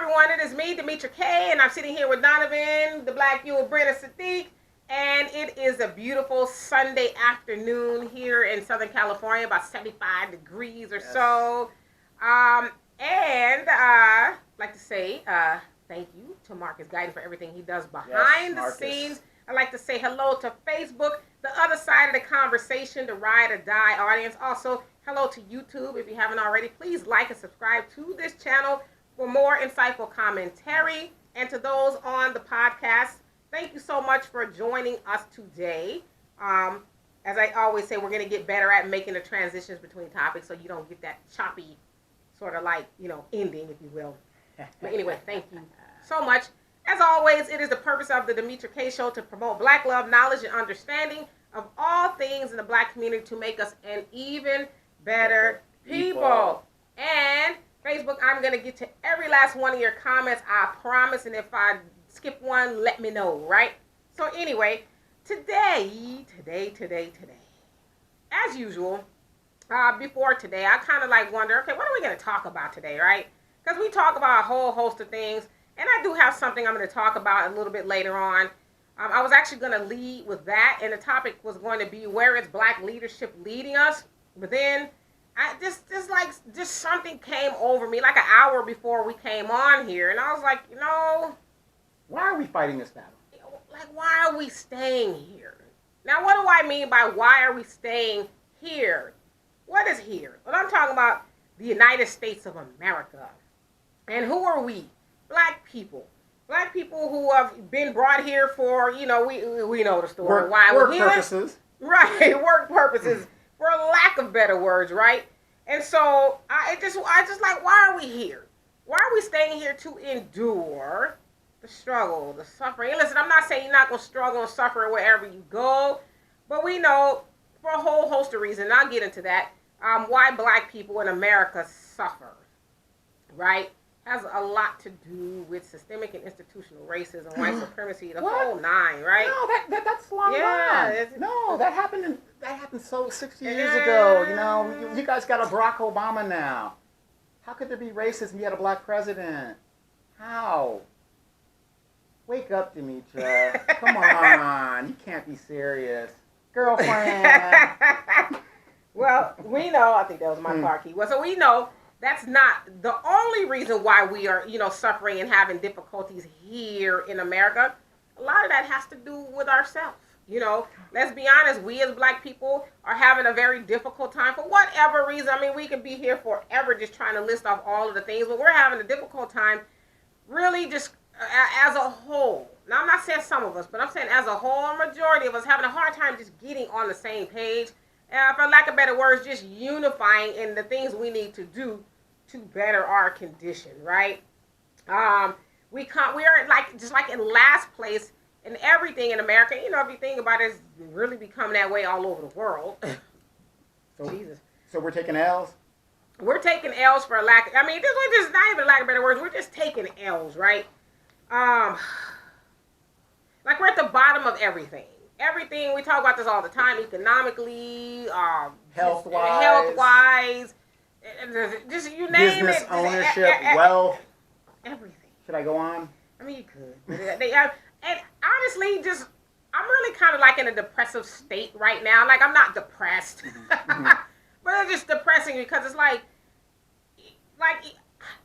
everyone, it is me, Demetra K, and I'm sitting here with Donovan, the Black You, Britta Sadiq, and it is a beautiful Sunday afternoon here in Southern California, about 75 degrees or so. And I'd like to say thank you to Marcus Guyton for everything he does behind the scenes. I'd like to say hello to Facebook, the other side of the conversation, the ride or die audience. Also, hello to YouTube. If you haven't already, please like and subscribe to this channel for more insightful commentary. And to those on the podcast, thank you so much for joining us today. As I always say, we're going to get better at making the transitions between topics so you don't get that choppy sort of ending, if you will. But anyway, thank you so much. As always, it is the purpose of the Demetra K Show to promote Black love, knowledge, and understanding of all things in the Black community to make us an even better people. And Facebook, I'm going to get to every last one of your comments, I promise. And if I skip one, let me know, right? So anyway, today, as usual, before today, I kind of wonder, okay, what are we going to talk about today, right? Because we talk about a whole host of things. And I do have something I'm going to talk about a little bit later on. I was actually going to lead with that, and the topic was going to be where is Black leadership leading us. But then, I just something came over me like an hour before we came on here, and I was like, why are we fighting this battle? Why are we staying here? Now, what do I mean by why are we staying here? What is here? Well, I'm talking about the United States of America. And who are we? Black people who have been brought here for, we know the story. Why work purposes. Right, work purposes, for lack of better words, right? And so, I just why are we here? Why are we staying here to endure the struggle, the suffering? And listen, I'm not saying you're not going to struggle and suffer wherever you go, but we know, for a whole host of reasons, and I'll get into that, why Black people in America suffer, right? Has a lot to do with systemic and institutional racism, white supremacy, the whole nine, right? No, that's long gone. No, that happened 60 years ago. You guys got a Barack Obama now. How could there be racism? You had a Black president. How? Wake up, Demetra. Come on, you can't be serious, girlfriend. Well, we know. I think that was my car key. Well, so we know. That's not the only reason why we are, suffering and having difficulties here in America. A lot of that has to do with ourselves. Let's be honest. We as Black people are having a very difficult time for whatever reason. I mean, we could be here forever just trying to list off all of the things, but we're having a difficult time really just as a whole. Now, I'm not saying some of us, but I'm saying as a whole, a majority of us having a hard time just getting on the same page. For lack of better words, just unifying in the things we need to do to better our condition, right? We are just in last place in everything in America. If you think about it, it's really becoming that way all over the world. Jesus. So we're taking L's? We're taking L's for this was just not even lack of better words. We're just taking L's, right? We're at the bottom of everything. Everything, we talk about this all the time, economically, health-wise, just you name business it. Ownership, wealth. Everything. Should I go on? I mean, you could. And honestly, I'm really kind of in a depressive state right now. I'm not depressed. But it's just depressing because it's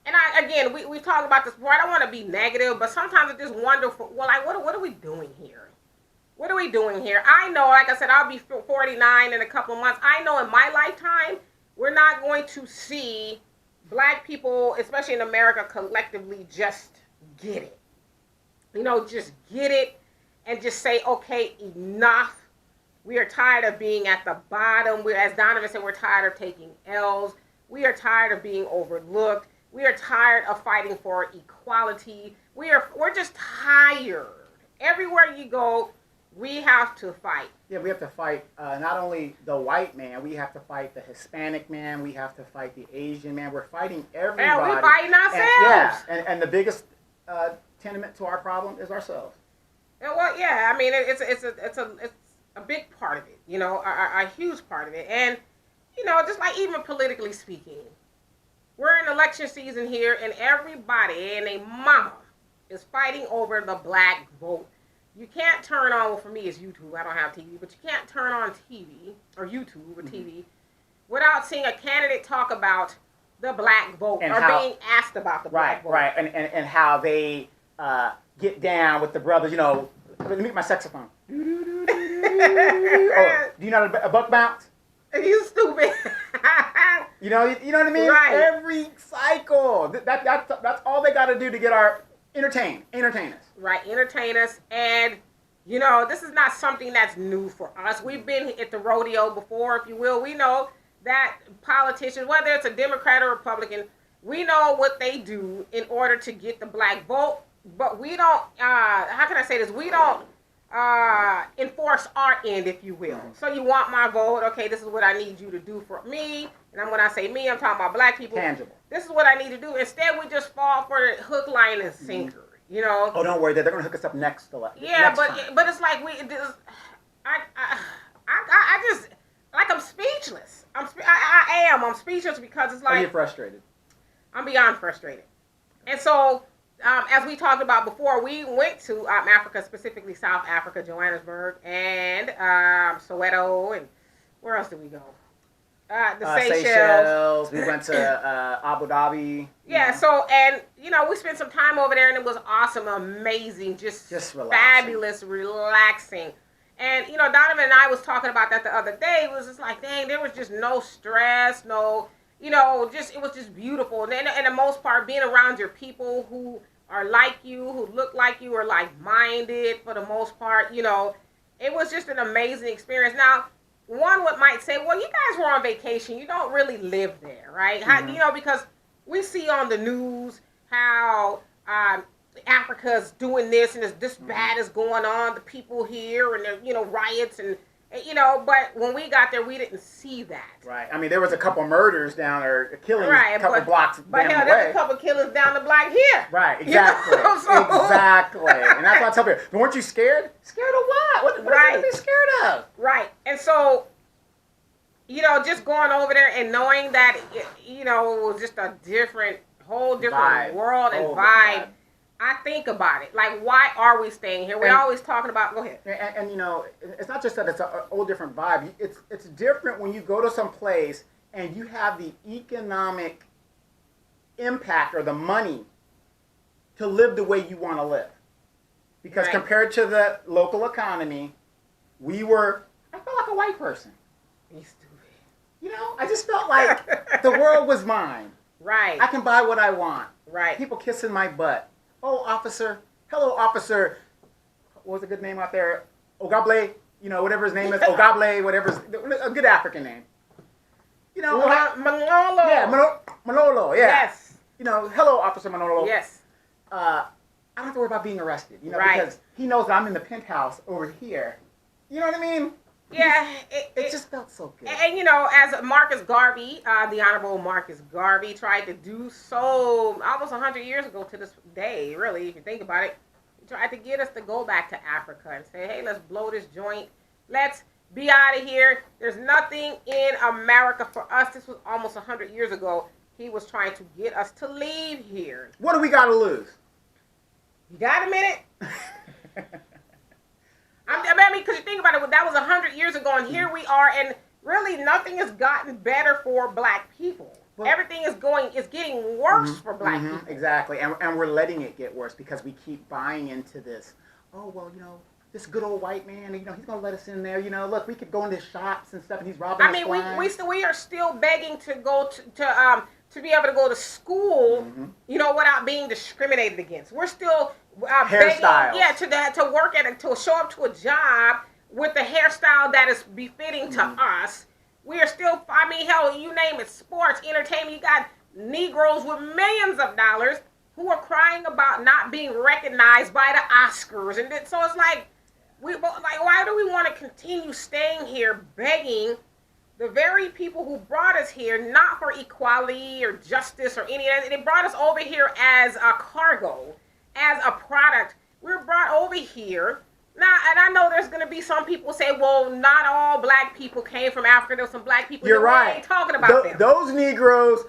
and we talked about this before. I don't want to be negative, but sometimes it's just wonderful. Well, what are we doing here? What are we doing here? I know, like I said, I'll be 49 in a couple of months. I know in my lifetime, we're not going to see Black people, especially in America, collectively just get it. Just get it and just say, okay, enough. We are tired of being at the bottom. As Donovan said, we're tired of taking L's. We are tired of being overlooked. We are tired of fighting for equality. We're just tired. Everywhere you go, we have to fight. Yeah, we have to fight not only the white man, we have to fight the Hispanic man, we have to fight the Asian man. We're fighting everybody. And we're fighting ourselves. And the biggest tenement to our problem is ourselves. Well, yeah, it's a big part of it, a huge part of it. And, just even politically speaking, we're in election season here, and everybody and their mama is fighting over the black vote. You can't turn on, well, for me it's YouTube, I don't have TV, but you can't turn on TV, or YouTube or TV, without seeing a candidate talk about the black vote, and being asked about the black vote. Right, and how they get down with the brothers, let me get my saxophone. Oh, do you know a buck bounce? You stupid. you know what I mean? Right. Every cycle. That's all they got to do to get entertain us. Right, entertain us. And, this is not something that's new for us. We've been at the rodeo before, if you will. We know that politicians, whether it's a Democrat or Republican, we know what they do in order to get the black vote. But we don't, how can I say this? We don't enforce our end, if you will. So you want my vote. Okay, this is what I need you to do for me. And when I say me, I'm talking about black people. Tangible. This is what I need to do. Instead, we just fall for the hook, line, and sinker. Oh, don't worry. They're going to hook us up next. Yeah, but it's like I just, like, I'm speechless. I'm speechless because it's like. Are you frustrated? I'm beyond frustrated. And so, as we talked about before, we went to Africa, specifically South Africa, Johannesburg, and Soweto, and where else did we go? The Seychelles. We went to Abu Dhabi. Yeah, so, and, we spent some time over there, and it was awesome, amazing, just fabulous, relaxing. And, Donovan and I was talking about that the other day. It was just like, dang, there was just no stress, no, it was just beautiful. And the most part, being around your people who are like you, who look like you, are like-minded for the most part, it was just an amazing experience. Now, one might say, well, you guys were on vacation. You don't really live there, right? Mm-hmm. Because we see on the news how Africa's doing this and this bad is going on. The people here and the riots and but when we got there, we didn't see that. Right. I mean, there was a couple murders down there, killings a couple blocks down the way. But there's a couple killings down the block here. Right. Exactly. Exactly. And that's what I tell people. But weren't you scared? Scared of what? What are you be scared of? Right. And so, just going over there and knowing that, it was just a whole different world and vibe. I think about it. Like, why are we staying here? We're always talking about, go ahead. And it's not just that it's a whole different vibe. It's different when you go to some place and you have the economic impact or the money to live the way you want to live. Because compared to the local economy, I felt like a white person. You stupid. I just felt like the world was mine. Right. I can buy what I want. Right. People kissing my butt. Oh, officer. Hello, officer. What was a good name out there? Ogable. Whatever his name is. Ogable, whatever's a good African name. Manolo. Yeah, Manolo. Yeah. Yes. Hello, Officer Manolo. Yes. I don't have to worry about being arrested. Because he knows that I'm in the penthouse over here. You know what I mean? Yeah, it just felt so good. And as Marcus Garvey, the Honorable Marcus Garvey, tried to do so almost 100 years ago to this day, really, if you think about it, he tried to get us to go back to Africa and say, hey, let's blow this joint. Let's be out of here. There's nothing in America for us. This was almost 100 years ago. He was trying to get us to leave here. What do we got to lose? You got a minute? I mean, because you think about it, that was 100 years ago, and here we are, and really nothing has gotten better for black people. Well, everything is getting worse for black people. Exactly, and we're letting it get worse because we keep buying into this. Oh, well, this good old white man, he's going to let us in there. Look, we could go into shops and stuff, and he's robbing us blind. We are still begging to go to be able to go to school, without being discriminated against. We're still hairstyles. Begging, to work to show up to a job with the hairstyle that is befitting to us. We are still, hell, you name it, sports, entertainment. You got Negroes with millions of dollars who are crying about not being recognized by the Oscars, and so it's like, why do we want to continue staying here begging the very people who brought us here, not for equality or justice or any of that? They brought us over here as a cargo, as a product. We're brought over here. Now, and I know there's going to be some people say, well, not all black people came from Africa. There's some black people You're right. ain't talking about them. Those Negroes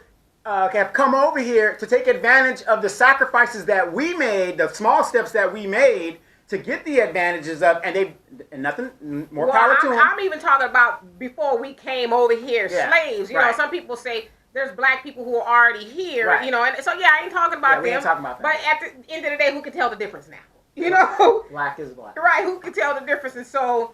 have come over here to take advantage of the sacrifices that we made, the small steps that we made to get the advantages of, and nothing more power to them. I'm even talking about before we came over here, slaves. You know, some people say there's black people who are already here. You know, and so I ain't talking about them. We ain't talking about them. But at the end of the day, who can tell the difference now? You know, black is black. Right? Who can tell the difference? And so,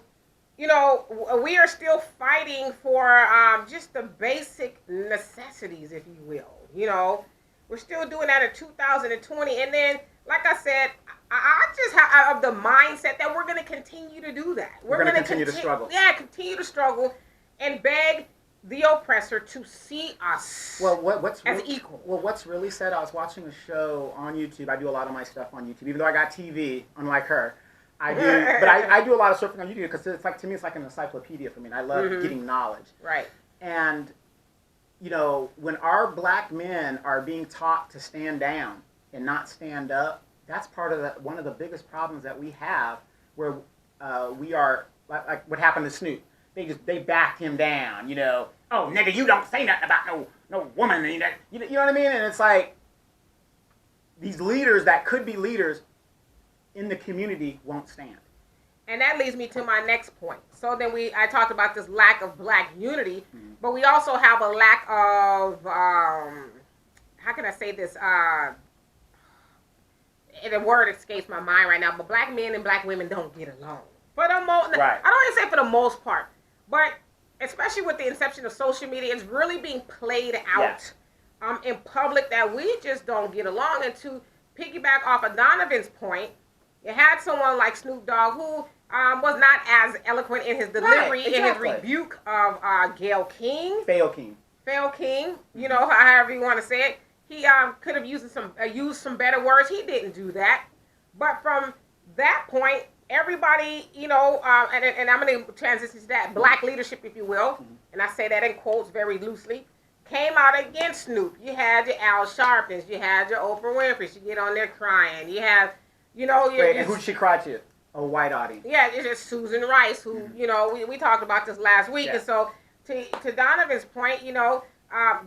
you know, we are still fighting for just the basic necessities, if you will. You know, we're still doing that in 2020. And then, like I said, I just have the mindset that we're going to continue to do that. We're going to continue to struggle. Yeah, continue to struggle and beg the oppressor to see us as equal. Well, what's really sad, I was watching a show on YouTube. I do a lot of my stuff on YouTube, even though I got TV, unlike her. I do, but I do a lot of surfing on YouTube because it's like, to me, it's like an encyclopedia for me. And I love getting knowledge. Right. And, you know, when our black men are being taught to stand down and not stand up, that's part of one of the biggest problems that we have, where we are like what happened to Snoop. They backed him down. You know, oh nigga, you don't say nothing about no woman. You know what I mean? And it's like these leaders that could be leaders in the community won't stand. And that leads me to my next point. So then I talked about this lack of black unity, but we also have a lack of, how can I say this? The word escapes my mind right now, but black men and black women don't get along. For the most, I don't even say for the most part, but especially with the inception of social media, it's really being played out in public that we just don't get along. And to piggyback off of Donovan's point, you had someone like Snoop Dogg who was not as eloquent in his delivery, in his rebuke of Gayle King. Fail King, you know, however you want to say it. He could have used some better words. He didn't do that. But from that point, everybody, you know, and I'm going to transition to that, black leadership, if you will, and I say that in quotes very loosely, came out against Snoop. You had your Al Sharptons, you had your Oprah Winfrey. She get on there crying. You have, you know... and who'd she cry to? A white audience. Yeah, it's just Susan Rice, who, you know, we talked about this last week. And so, to Donovan's point, you know,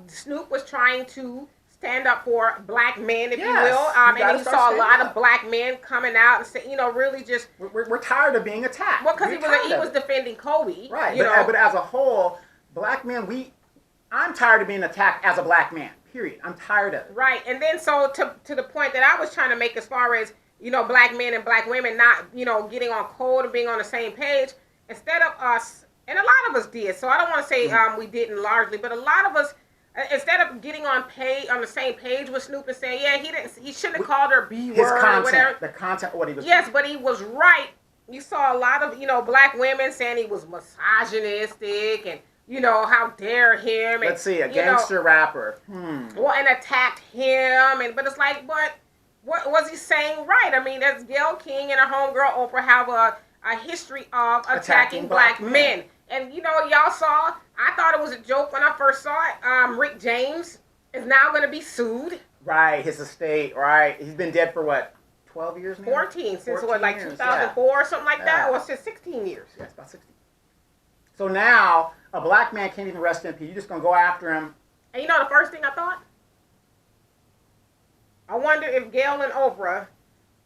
Snoop was trying to stand up for black men, if you will. And he saw a lot of black men coming out and say, you know, really just... We're tired of being attacked. Well, because he was defending Kobe. Right, but as a whole, black men, I'm tired of being attacked as a black man, period. I'm tired of it. Right, and then so to the point that I was trying to make as far as, you know, black men and black women not, you know, getting on code and being on the same page, instead of us, and a lot of us did, so I don't want to say we didn't largely, but a lot of us, instead of getting on the same page with Snoop and saying, he shouldn't have called her B word or whatever. The content of what he was doing. But he was right. You saw a lot of, you know, black women saying he was misogynistic and, you know, how dare him. And, let's see, a gangster rapper. Well, and attacked him. But it's like, what was he saying right? I mean, that's Gayle King and her homegirl Oprah have a history of attacking black men. And, you know, y'all saw, I thought it was a joke when I first saw it. Rick James is now going to be sued. Right, his estate, right. He's been dead for what, 12 years now? 14, since what, like 2004 or something like that? Or since 16 years? Yes, about 16. So now, a black man can't even rest in peace. You're just going to go after him. And you know the first thing I thought? I wonder if Gayle and Oprah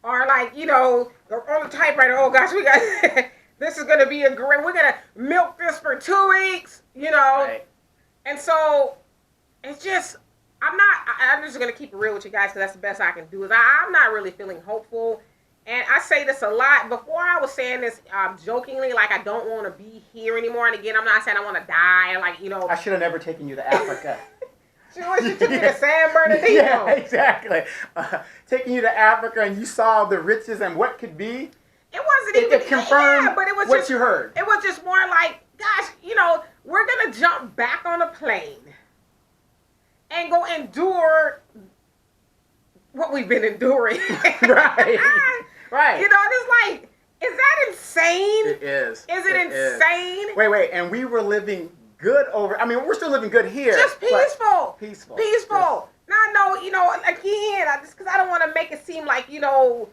are like, you know, on the typewriter, oh gosh, we got... This is going to be we're going to milk this for 2 weeks, you know. Right. And so, it's just, I'm just going to keep it real with you guys because that's the best I can do. Is I'm not really feeling hopeful. And I say this a lot. Before I was saying this jokingly, like I don't want to be here anymore. And again, I'm not saying I want to die. Like, you know. I should have never taken you to Africa. She took me to San Bernardino. Yeah, exactly. Taking you to Africa and you saw the riches and what could be. It wasn't even confirmed but it was what just, you heard. It was just more like, gosh, you know, we're going to jump back on a plane and go endure what we've been enduring. Right. Right. You know, and it's like, is that insane? It is. Is it insane? Is. Wait. And we were living good we're still living good here. Just peaceful. Peaceful. Peaceful. Now, I know, you know, again, because I don't want to make it seem like, you know,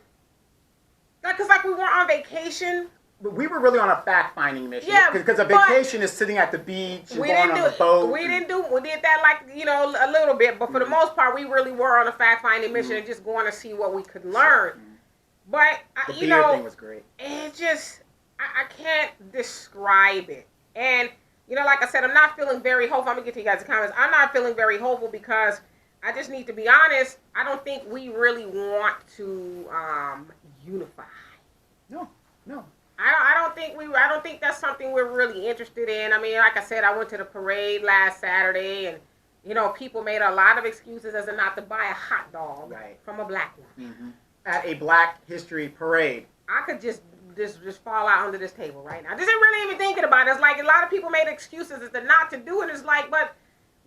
because like we weren't on vacation, we were really on a fact-finding mission. Yeah, because a vacation is sitting at the beach, and going on the boat. We did that like, you know, a little bit, but for the most part, we really were on a fact-finding mission and just going to see what we could learn. But the you know, thing was great. It just I can't describe it. And you know, like I said, I'm not feeling very hopeful. I'm gonna get to you guys' comments. I'm not feeling very hopeful because I just need to be honest. I don't think we really want to unify. No. I don't think that's something we're really interested in. I mean, like I said, I went to the parade last Saturday, and you know, people made a lot of excuses as to not to buy a hot dog from a black woman at a Black History parade. I could just fall out under this table right now. Just really even thinking about it. It's like a lot of people made excuses as to not to do it. It's like, but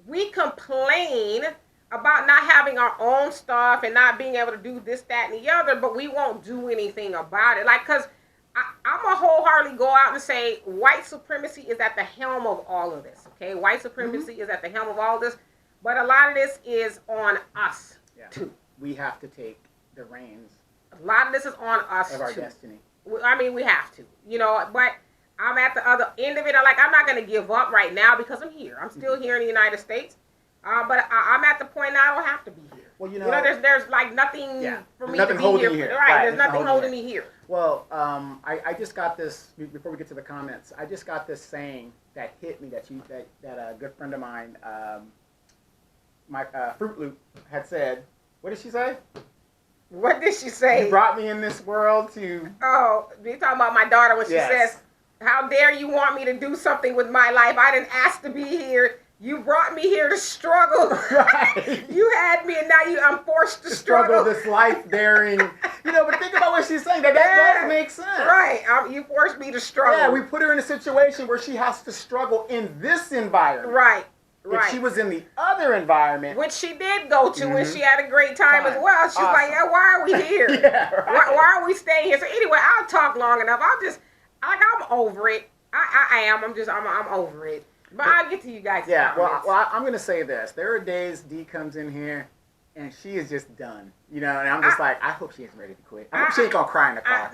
we complain about not having our own stuff and not being able to do this, that, and the other, but we won't do anything about it. Like, because I'm going to wholeheartedly go out and say white supremacy is at the helm of all of this, okay? White supremacy is at the helm of all of this, but a lot of this is on us, too. We have to take the reins. A lot of this is on us, of our too. destiny. I mean, we have to, you know, but I'm at the other end of it. I'm not going to give up right now because I'm here. I'm still here in the United States. But I'm at the point now I don't have to be here. Well, you know there's like nothing for me nothing to be here. Right, there's nothing holding me here. Well, I just got this, before we get to the comments, I just got this saying that hit me that a good friend of mine, my Fruit Loop, had said. What did she say? What did she say? You brought me in this world to... Oh, you're talking about my daughter when she says, how dare you want me to do something with my life? I didn't ask to be here. You brought me here to struggle. Right. You had me, and now I'm forced to struggle. This life-bearing... but think about what she's saying. That does make sense. Right. You forced me to struggle. Yeah, we put her in a situation where she has to struggle in this environment. Right. If she was in the other environment, which she did go to, and she had a great time as well. She's like, yeah, why are we here? Why are we staying here? So anyway, I'll talk long enough. I'm over it. I'm over it. But I'll get to you guys. Yeah. Well, I'm gonna say this. There are days Dee comes in here, and she is just done. And I'm just like, I hope she isn't ready to quit. I hope she ain't gonna cry in the car.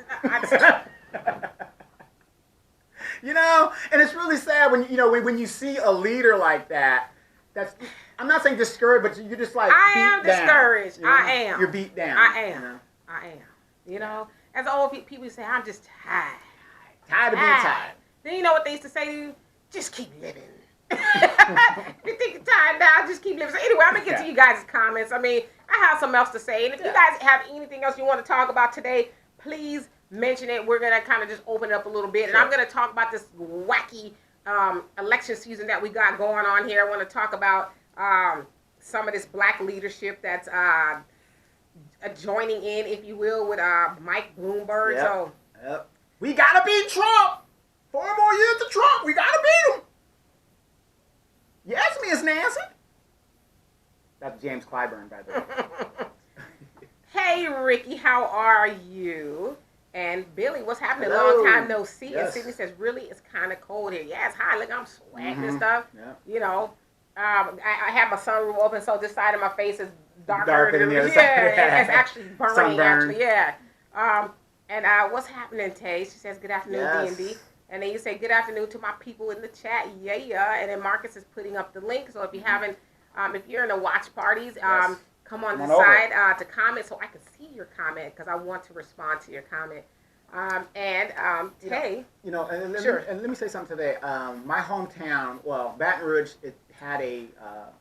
And it's really sad when you see a leader like that. I'm not saying discouraged, but you're just like I am discouraged. I am. You're beat down. I am. I am. As old people say, I'm just tired. Tired of being tired. Then you know what they used to say to you? Just keep living. You think you're tired now? Just keep living. So anyway, I'm gonna get to you guys' comments. I mean, I have something else to say, and if you guys have anything else you want to talk about today, please mention it. We're gonna kind of just open it up a little bit, and I'm gonna talk about this wacky election season that we got going on here. I want to talk about some of this black leadership that's joining in, if you will, with Mike Bloomberg. So we gotta beat Trump. 4 more years to Trump. We gotta beat him. Yes, Miss Nancy. That's James Clyburn, by the way. Hey, Ricky, how are you? And Billy, what's happening? Hello. Long time no see. Yes. And Sydney says, really, it's kind of cold here. Yeah, it's hot. Look, I'm sweating and stuff. Yeah. I have my sunroof open, so this side of my face is darker than the other side. Yeah, it's actually burning. Sunburn. Actually, yeah. And what's happening, Tay? She says, good afternoon, D&D. And then you say, good afternoon to my people in the chat. Yeah. And then Marcus is putting up the link. So if you haven't, if you're in the watch parties, come on the side to comment so I can see your comment because I want to respond to your comment. Tay. And let me say something today. My hometown, Baton Rouge, it had a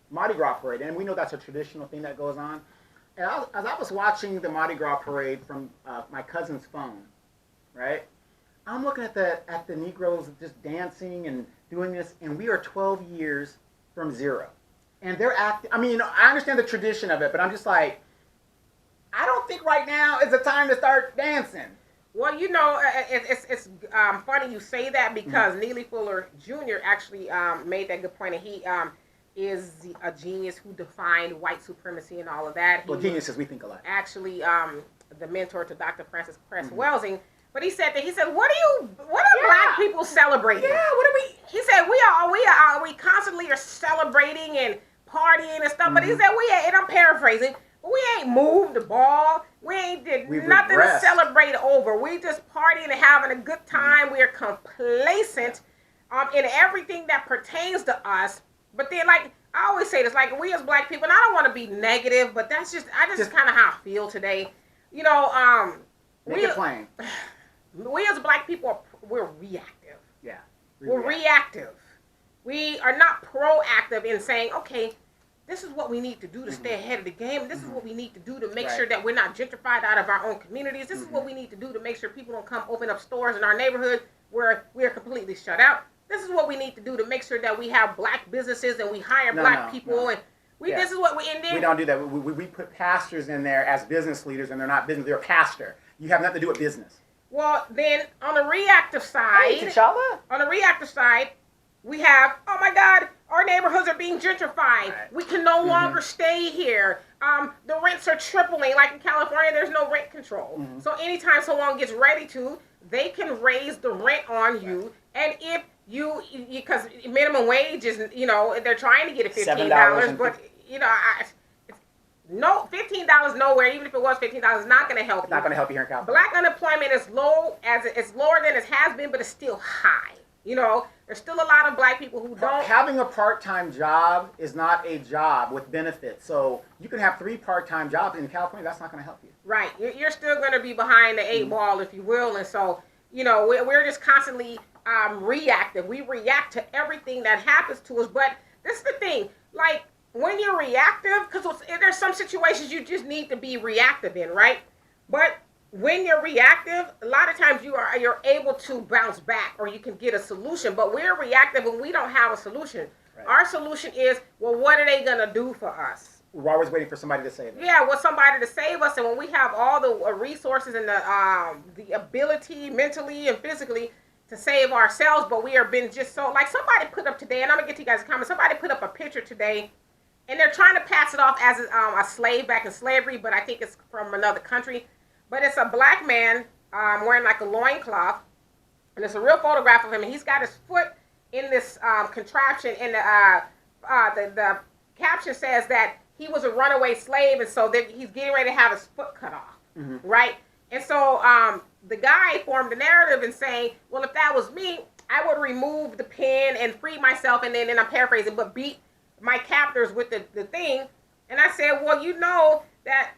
Mardi Gras parade. And we know that's a traditional thing that goes on. And as I was watching the Mardi Gras parade from my cousin's phone, right? I'm looking at the Negroes just dancing and doing this, and we are 12 years from zero. And they're acting, I understand the tradition of it, but I'm just like, I don't think right now is the time to start dancing. Well, it's funny you say that because Neely Fuller Jr. actually made that good point, and he is a genius who defined white supremacy and all of that. Geniuses, we think alike. Actually, the mentor to Dr. Francis Cress Welsing. But he said, what are black people celebrating? Yeah, what are we? He said, we constantly are celebrating and partying and stuff. But he said, and I'm paraphrasing, we ain't moved the ball. We ain't did We've nothing regressed. to celebrate over. We just partying and having a good time. We are complacent in everything that pertains to us. But then, like I always say this, like we as black people, and I don't want to be negative, but that's just kind of how I feel today. You know, Make it plain. we as black people, we're reactive. Yeah. We're reactive. We are not proactive in saying, okay, this is what we need to do to stay ahead of the game. This is what we need to do to make sure that we're not gentrified out of our own communities. This is what we need to do to make sure people don't come open up stores in our neighborhood where we are completely shut out. This is what we need to do to make sure that we have black businesses and we hire black people. And this is what we end in. We don't do that. We put pastors in there as business leaders, and they're not business. They're a pastor. You have nothing to do with business. Well, then on the reactive side, we have, oh my God, our neighborhoods are being gentrified. Right. We can no longer stay here. The rents are tripling. Like in California, there's no rent control. So anytime someone gets ready to, they can raise the rent on you. And if you, because minimum wage is, they're trying to get it $15, but no, $15 nowhere. Even if it was $15, is not going to help. It's not going to help you here in California. Black unemployment is lower than it has been, but it's still high. There's still a lot of black people who don't. Having a part-time job is not a job with benefits. So you can have 3 part-time jobs in California. That's not going to help you. Right. You're still going to be behind the 8 ball, if you will. And so, we're just constantly reactive. We react to everything that happens to us. But this is the thing. Like, when you're reactive, because there's some situations you just need to be reactive in, right? But when you're reactive, a lot of times you're able to bounce back or you can get a solution. But we're reactive and we don't have a solution. Right. Our solution is, well, what are they going to do for us? We're always waiting for somebody to save us. Yeah, somebody to save us. And when we have all the resources and the ability mentally and physically to save ourselves, but we have been just so, like somebody put up today, and I'm going to get to you guys a comment, somebody put up a picture today, and they're trying to pass it off as a slave back in slavery, but I think it's from another country. But it's a black man wearing like a loincloth, and it's a real photograph of him, and he's got his foot in this contraption, and the caption says that he was a runaway slave, and so that he's getting ready to have his foot cut off, right? And so the guy formed a narrative and saying, well, if that was me, I would remove the pin and free myself, and then I'm paraphrasing, but beat my captors with the thing. And I said, well, that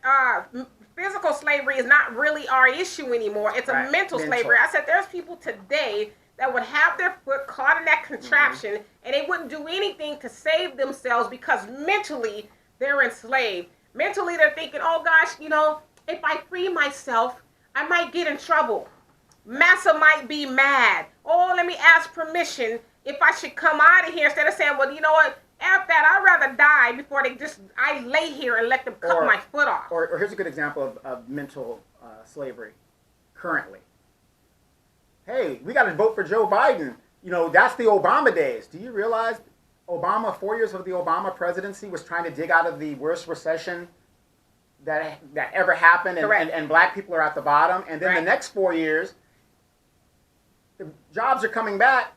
physical slavery is not really our issue anymore. It's a mental slavery. I said, there's people today that would have their foot caught in that contraption and they wouldn't do anything to save themselves because mentally they're enslaved. Mentally they're thinking, oh gosh, if I free myself, I might get in trouble. Massa might be mad. Oh, let me ask permission if I should come out of here, instead of saying, well, you know what? After that, I'd rather die before I lay here and let them cut my foot off. Or here's a good example of mental slavery currently. Hey, we got to vote for Joe Biden. That's the Obama days. Do you realize Obama, 4 years of the Obama presidency, was trying to dig out of the worst recession that ever happened, and black people are at the bottom. And then the next 4 years, the jobs are coming back.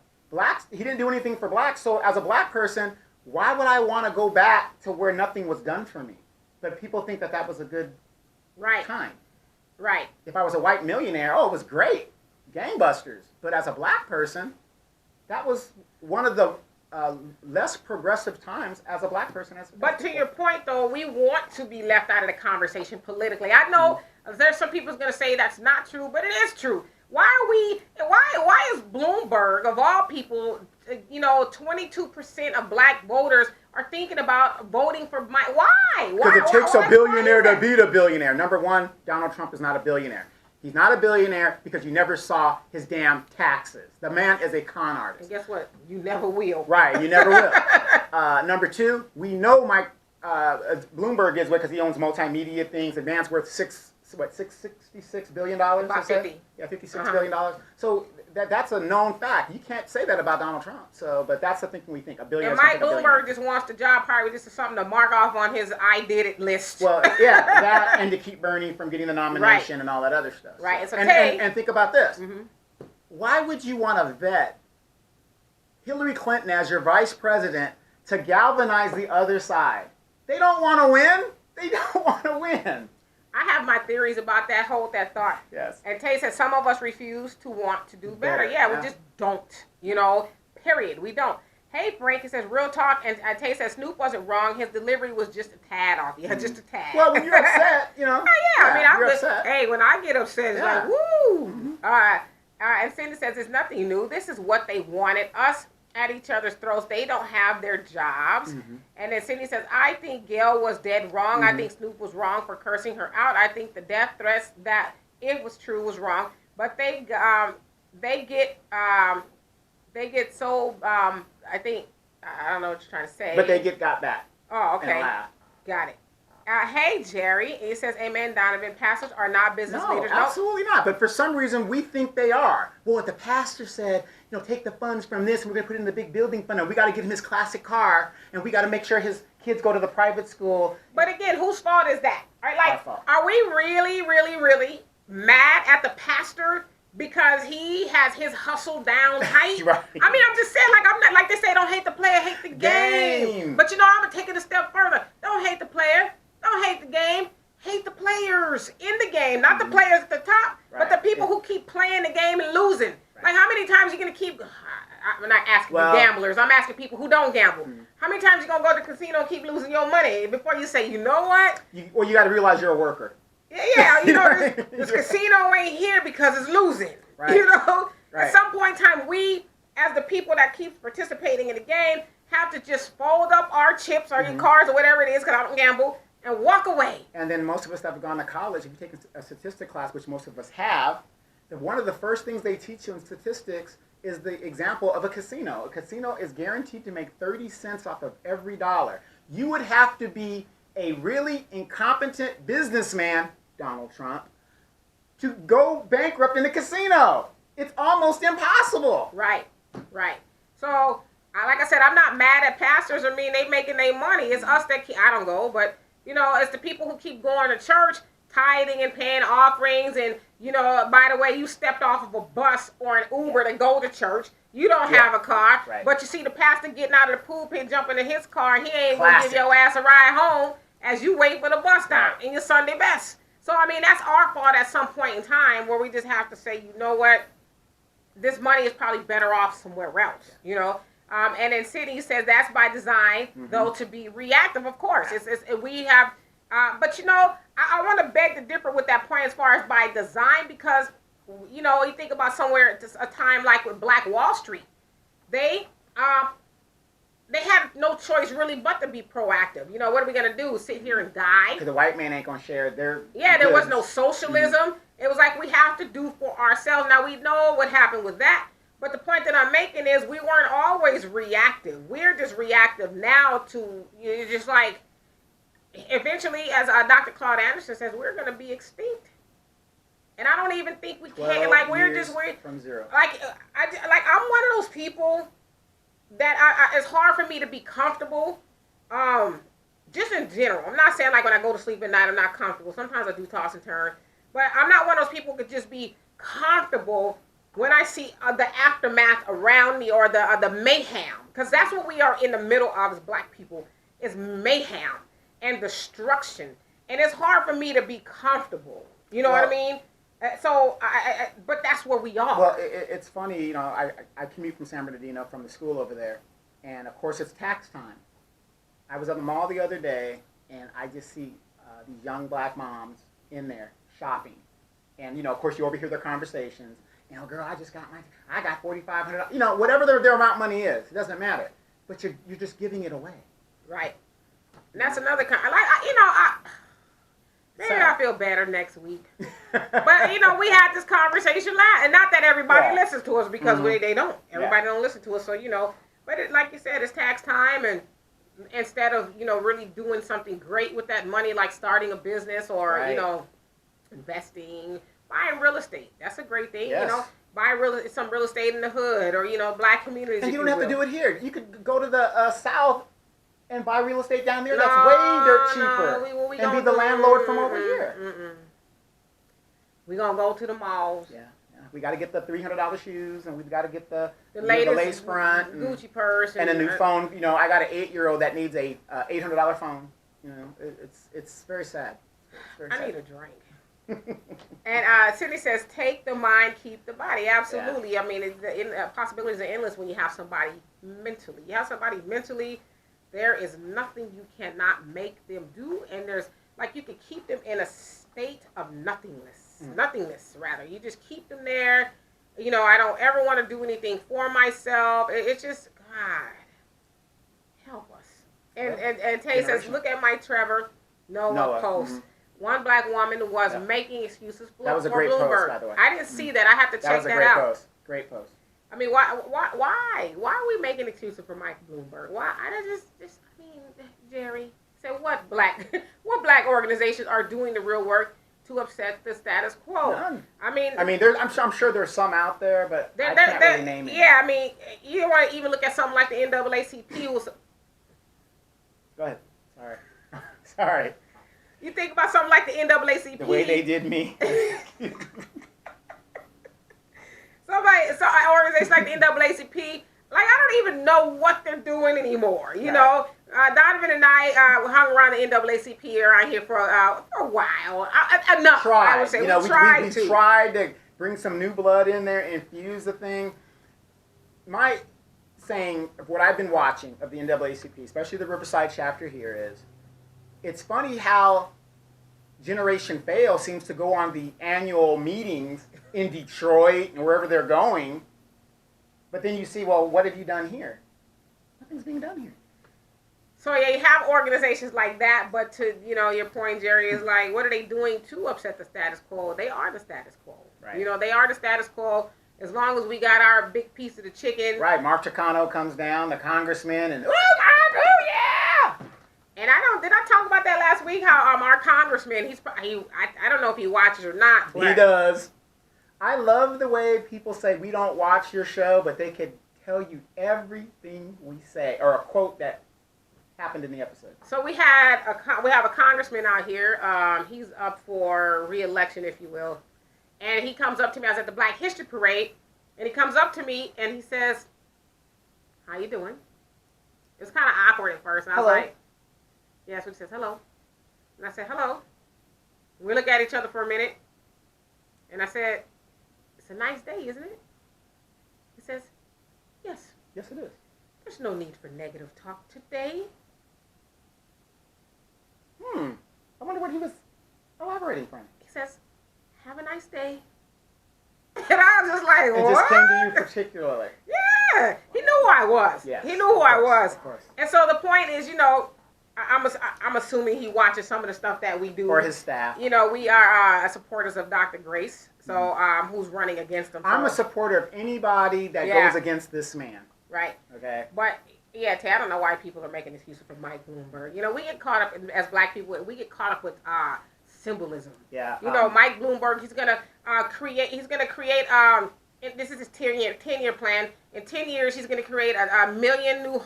He didn't do anything for blacks. So as a black person, why would I want to go back to where nothing was done for me? But people think that was a good time. Right. If I was a white millionaire, it was great. Gangbusters. But as a black person, that was one of the less progressive times as a black person. But to your point, though, we want to be left out of the conversation politically. I know there's some people going to say that's not true, but it is true. Why is Bloomberg, of all people, 22% of black voters are thinking about voting for why? Because it takes a billionaire to beat a billionaire. Number one, Donald Trump is not a billionaire. He's not a billionaire because you never saw his damn taxes. The man is a con artist. And guess what? You never will. Right, you never will. Number two, we know Mike Bloomberg is because he owns multimedia things. The man's worth $66 billion? About 50. Yeah, $56 billion. So that's a known fact. You can't say that about Donald Trump. So, but that's the thinking we think. $1 billion. And Mike Bloomberg just wants the job probably just something to mark off on his I did it list. Well, yeah, that and to keep Bernie from getting the nomination and all that other stuff. Right. It's okay. And think about this. Why would you want to vet Hillary Clinton as your vice president to galvanize the other side? They don't want to win. They don't want to win. I have my theories about that. Hold that thought. Yes. And Tay said some of us refuse to want to do better. Yeah, we just don't. Period. We don't. Hey, Frank, it says real talk. And Tay says Snoop wasn't wrong. His delivery was just a tad off. Yeah, just a tad. Well, when you're upset, Oh, yeah. I mean, you're upset. Hey, when I get upset, it's like, woo. And Cindy says it's nothing new. This is what they wanted. Us at each other's throats. They don't have their jobs. And then Cindy says, I think Gail was dead wrong. I think Snoop was wrong for cursing her out. I think the death threats that it was true was wrong. But they get so I think I don't know what you're trying to say. But they got back. Oh, okay. Got it. Hey, Jerry. It says, amen, Donovan. Pastors are not business leaders. No, absolutely not. But for some reason, we think they are. Well, what the pastor said, take the funds from this, and we're going to put it in the big building fund, and we got to get him his classic car, and we got to make sure his kids go to the private school. But again, whose fault is that? Right? Our fault. Are we really, really, really mad at the pastor because he has his hustle down tight? Right. I mean, I'm just saying, I'm not, like they say, don't hate the player, hate the game. But I'm going to take it a step further. Don't hate the player. Don't hate the game. Hate the players in the game. Not the players at the top, but the people who keep playing the game and losing. Right. Like, how many times are you going to keep... I'm not asking the gamblers. I'm asking people who don't gamble. How many times are you going to go to the casino and keep losing your money before you say, you know what? You got to realize you're a worker. Yeah. This casino ain't here because it's losing. Right. At some point in time, we, as the people that keep participating in the game, have to just fold up our chips or your cards or whatever it is, because I don't gamble, and walk away. And then most of us that have gone to college, if you take a statistic class, which most of us have, then one of the first things they teach you in statistics is the example of a casino. A casino is guaranteed to make 30 cents off of every dollar. You would have to be a really incompetent businessman, Donald Trump, to go bankrupt in a casino. It's almost impossible. Right. So, like I said, I'm not mad at pastors. I mean, they making their money. It's us that I don't go, but it's the people who keep going to church, tithing and paying offerings, and by the way, you stepped off of a bus or an Uber to go to church. You don't have a car, but you see the pastor getting out of the pulpit, jumping in his car. He ain't gonna give your ass a ride home as you wait for the bus stop in your Sunday best. So I mean, that's our fault at some point in time where we just have to say, you know what, this money is probably better off somewhere else. And then Sydney says that's by design, though, to be reactive, of course. We have, but I want to beg to differ with that point as far as by design, because, you think about somewhere, a time like with Black Wall Street, they had no choice really but to be proactive. What are we going to do, sit here and die? Because the white man ain't going to share their there was no socialism. It was like we have to do for ourselves. Now, we know what happened with that. But the point that I'm making is we weren't always reactive. We're just reactive now to, just like, eventually, as Dr. Claude Anderson says, we're going to be extinct. And I don't even think we can. Like, we're from zero. Like, I'm one of those people that it's hard for me to be comfortable. Just in general. I'm not saying like when I go to sleep at night, I'm not comfortable. Sometimes I do toss and turn. But I'm not one of those people who could just be comfortable when I see the aftermath around me or the mayhem, because that's what we are in the middle of as Black people, is mayhem and destruction. And it's hard for me to be comfortable. You know what I mean? So, but that's where we are. Well, it's funny, I commute from San Bernardino from the school over there, and of course it's tax time. I was at the mall the other day, and I just see these young Black moms in there shopping. And, of course you overhear their conversations. Girl, I got $4,500. Whatever their amount of money is, it doesn't matter. But you're just giving it away. Right. And that's another kind. Maybe I'll feel better next week. But we had this conversation last, and not that everybody listens to us, because they don't. Everybody don't listen to us. So but like you said, it's tax time, and instead of really doing something great with that money, like starting a business or investing. Buying real estate. That's a great thing, Buy some real estate in the hood or, Black communities. And you don't have to do it here. You could go to the South and buy real estate down there. That's way dirt cheaper. We and be the landlord from over here. We're going to go to the malls. Yeah. We got to get the $300 shoes, and we've got to get the lace front. Gucci purse. And a new phone. I got an 8-year-old that needs a $800 phone. You know, it's very sad. It's very I sad. need a drink. And Sydney says, take the mind, keep the body. Absolutely. Yeah. I mean, the possibilities are endless when you have somebody mentally. You have somebody mentally, there is nothing you cannot make them do. And there's, like, you can keep them in a state of nothingness. Nothingness, rather. You just keep them there. You know, I don't ever want to do anything for myself. It's just, God, help us. And Tay says, look at my Trevor Noah post. Mm-hmm. One black woman was making excuses for Bloomberg. That was a great post, by the way. I didn't see that. I have to check that out. That was a great post. Great post. I mean, why are we making excuses for Mike Bloomberg? Why? I mean, Jerry, say what black organizations are doing the real work to upset the status quo? None. I mean, I'm sure there's some out there, but I can't really name it. Yeah, I mean, you don't want to even look at something like the NAACP. Go ahead. Sorry. You think about something like the NAACP. The way they did me. So organizations like the NAACP, like, I don't even know what they're doing anymore. You know, Donovan and I hung around the NAACP around here for a while. Enough, I would say. You know, we tried to bring some new blood in there, infuse the thing. My saying of what I've been watching of the NAACP, especially the Riverside chapter here, is it's funny how Generation Fail seems to go on the annual meetings in Detroit and wherever they're going, but then you see, well, what have you done here? Nothing's being done here. So yeah, you have organizations like that, but to, you know, your point, Jerry, is like, what are they doing to upset the status quo? They are the status quo. Right. You know, they are the status quo. As long as we got our big piece of the chicken. Right. Mark Chicano comes down, the congressman, and yeah. And did I talk about that last week? How our congressman, I don't know if he watches or not. But he does. I love the way people say we don't watch your show, but they could tell you everything we say, or a quote that happened in the episode. So we have a congressman out here. He's up for re-election, if you will. And he comes up to me. I was at the Black History Parade, and he comes up to me and he says, "How you doing?" It was kind of awkward at first, and I was like, "Yeah." So he says, "Hello," and I said, "Hello." We look at each other for a minute, and I said, "It's a nice day, isn't it?" He says, "Yes." Yes, it is. There's no need for negative talk today. I wonder what he was elaborating from. He says, "Have a nice day." And I was just like, what? It just came to you particularly. Yeah. He knew who I was. Yes, he knew who I was. Of course. And so the point is, you know, I'm assuming he watches some of the stuff that we do. Or his staff. You know, we are supporters of Dr. Grace, so who's running against him. So. I'm a supporter of anybody that goes against this man. Right. Okay. But, yeah, Tay, I don't know why people are making excuses for Mike Bloomberg. You know, we get caught up, as black people, we get caught up with symbolism. Yeah. You know, Mike Bloomberg, he's gonna create. This is his 10-year plan. In 10 years, he's gonna create a million new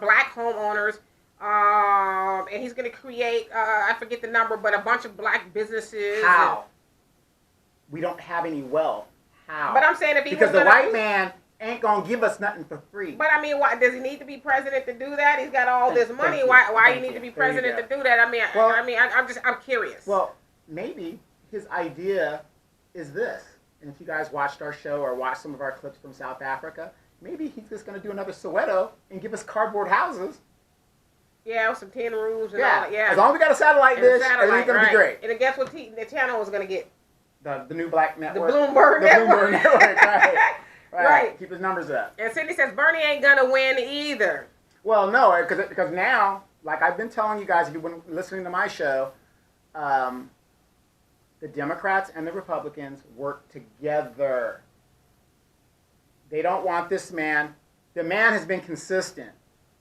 black homeowners. And he's gonna create, I forget the number, but a bunch of black businesses. How? We don't have any wealth. How? But I'm saying if he because the white man ain't gonna give us nothing for free. But I mean, why does he need to be president to do that? He's got all this money. Why you need to be president to do that? I mean, I'm curious. Well, maybe his idea is this. And if you guys watched our show or watched some of our clips from South Africa, maybe he's just gonna do another Soweto and give us cardboard houses. Yeah, with some tin roofs and all that. Yeah. As long as we got a satellite dish, everything's gonna be great. And then guess what the channel was gonna get? The new black network. The Bloomberg network. The Bloomberg network, right. Keep his numbers up. And Sydney says Bernie ain't gonna win either. Well, no, because now, like I've been telling you guys, if you've been listening to my show, the Democrats and the Republicans work together. They don't want this man. The man has been consistent.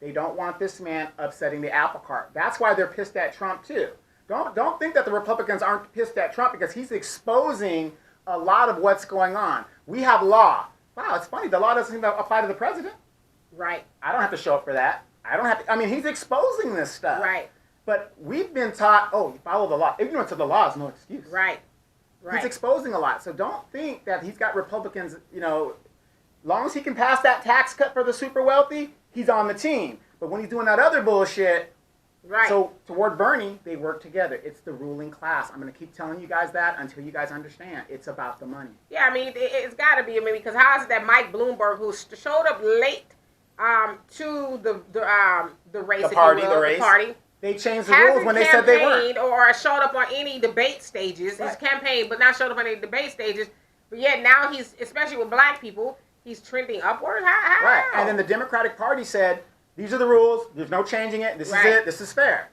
They don't want this man upsetting the apple cart. That's why they're pissed at Trump too. Don't think that the Republicans aren't pissed at Trump because he's exposing a lot of what's going on. We have law. Wow, it's funny. The law doesn't even apply to the president. Right. I don't have to show up for that. I don't have to. I mean, he's exposing this stuff. Right. But we've been taught, you follow the law. Ignorance of the law is no excuse. Right. Right. He's exposing a lot. So don't think that he's got Republicans, as long as he can pass that tax cut for the super wealthy, he's on the team. But when he's doing that other bullshit, Right. So toward Bernie, they work together. It's the ruling class. I'm going to keep telling you guys that until you guys understand. It's about the money. Yeah, I mean, it's got to be. I mean, because how is it that Mike Bloomberg, who showed up late to the race, The party, the party, they changed the rules when they said they weren't. Or showed up on any debate stages. Right. His campaign, but not showed up on any debate stages. But yet now he's, especially with black people, he's trending upward. How? Right. And then the Democratic Party said, these are the rules. There's no changing it. This is it. This is fair.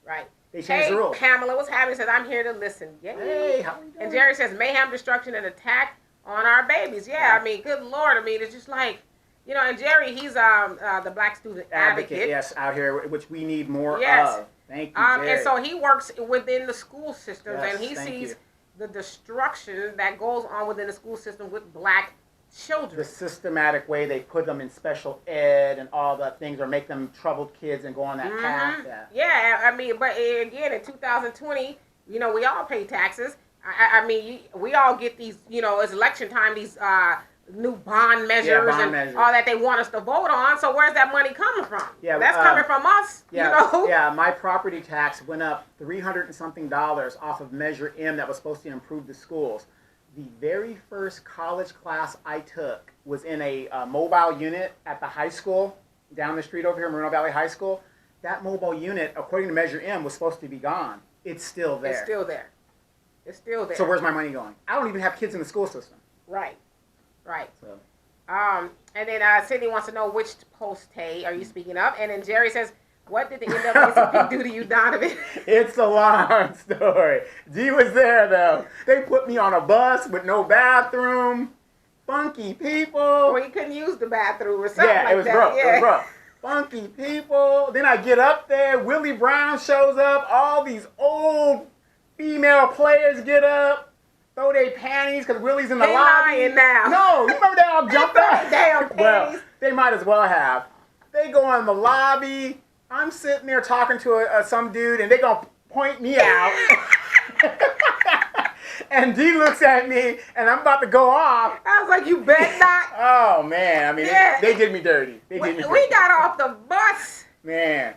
Right. They changed the rules. Pamela was happy. Says, I'm here to listen. Yay. Hey, how are you doing? And Jerry says, mayhem, destruction, and attack on our babies. Yeah, I mean, good Lord. I mean, it's just like, you know, and Jerry, he's the black student advocate. Yes, out here, which we need more of. Thank you, Jerry. And so he works within the school systems, yes, and he sees the destruction that goes on within the school system with black children. The systematic way they put them in special ed and all the things, or make them troubled kids and go on that path. Yeah, I mean, but again, in 2020, you know, we all pay taxes. I mean, we all get these, you know, it's election time, these new bond measures all that they want us to vote on. So where's that money coming from? Yeah, that's coming from us, you know? Yeah, my property tax went up $300 and something off of Measure M that was supposed to improve the schools. The very first college class I took was in a mobile unit at the high school down the street over here, Moreno Valley High School. That mobile unit, according to Measure M, was supposed to be gone. It's still there. It's still there. It's still there. So where's my money going? I don't even have kids in the school system. Right. So. And then Sydney wants to know which post are you speaking of? And then Jerry says, what did the NAACP do to you, Donovan? It's a long story. G was there, though. They put me on a bus with no bathroom. Funky people. Well, you couldn't use the bathroom or something like that. Yeah, it was rough. Funky people. Then I get up there. Willie Brown shows up. All these old female players get up. Throw their panties because Willie's in the lobby. Lying now. No, you remember they all jumped out? Damn panties. Well, they might as well have. They go in the lobby. I'm sitting there talking to some dude, and they gonna point me out. And D looks at me, and I'm about to go off. I was like, you bet not. Oh, man. I mean, they did me dirty. We got off the bus. Man.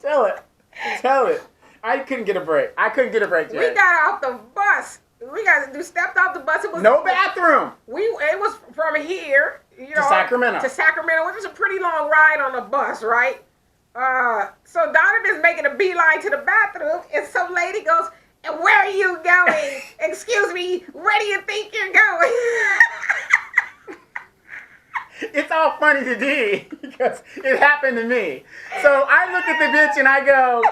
Tell it. I couldn't get a break. Jerry. We got off the bus. We stepped off the bus. It was no bathroom. It was from here, to Sacramento. Which is a pretty long ride on a bus, right? So Donovan's making a beeline to the bathroom, and some lady goes, "And where are you going?" "Excuse me, where do you think you're going?" It's all funny to D because it happened to me. So I look at the bitch and I go,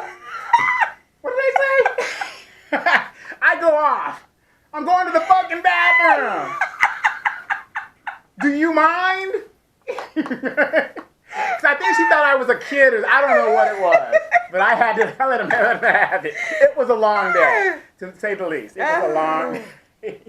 what did I say? I go off. I'm going to the fucking bathroom. Do you mind? Because I think she thought I was a kid, or I don't know what it was. But I let him have it. It was a long day, to say the least. It was a long day.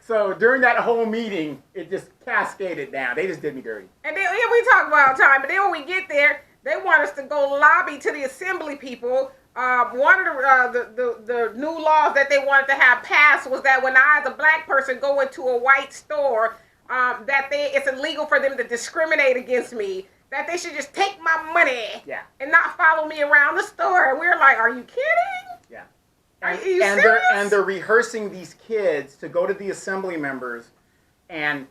So during that whole meeting, it just cascaded down. They just did me dirty. And then we talk about time, but then when we get there, they want us to go lobby to the assembly people. One of the new laws that they wanted to have passed was that when I, as a black person, go into a white store, it's illegal for them to discriminate against me. That they should just take my money and not follow me around the store. And we're like, are you kidding? Yeah. Are you serious? They're rehearsing these kids to go to the assembly members and,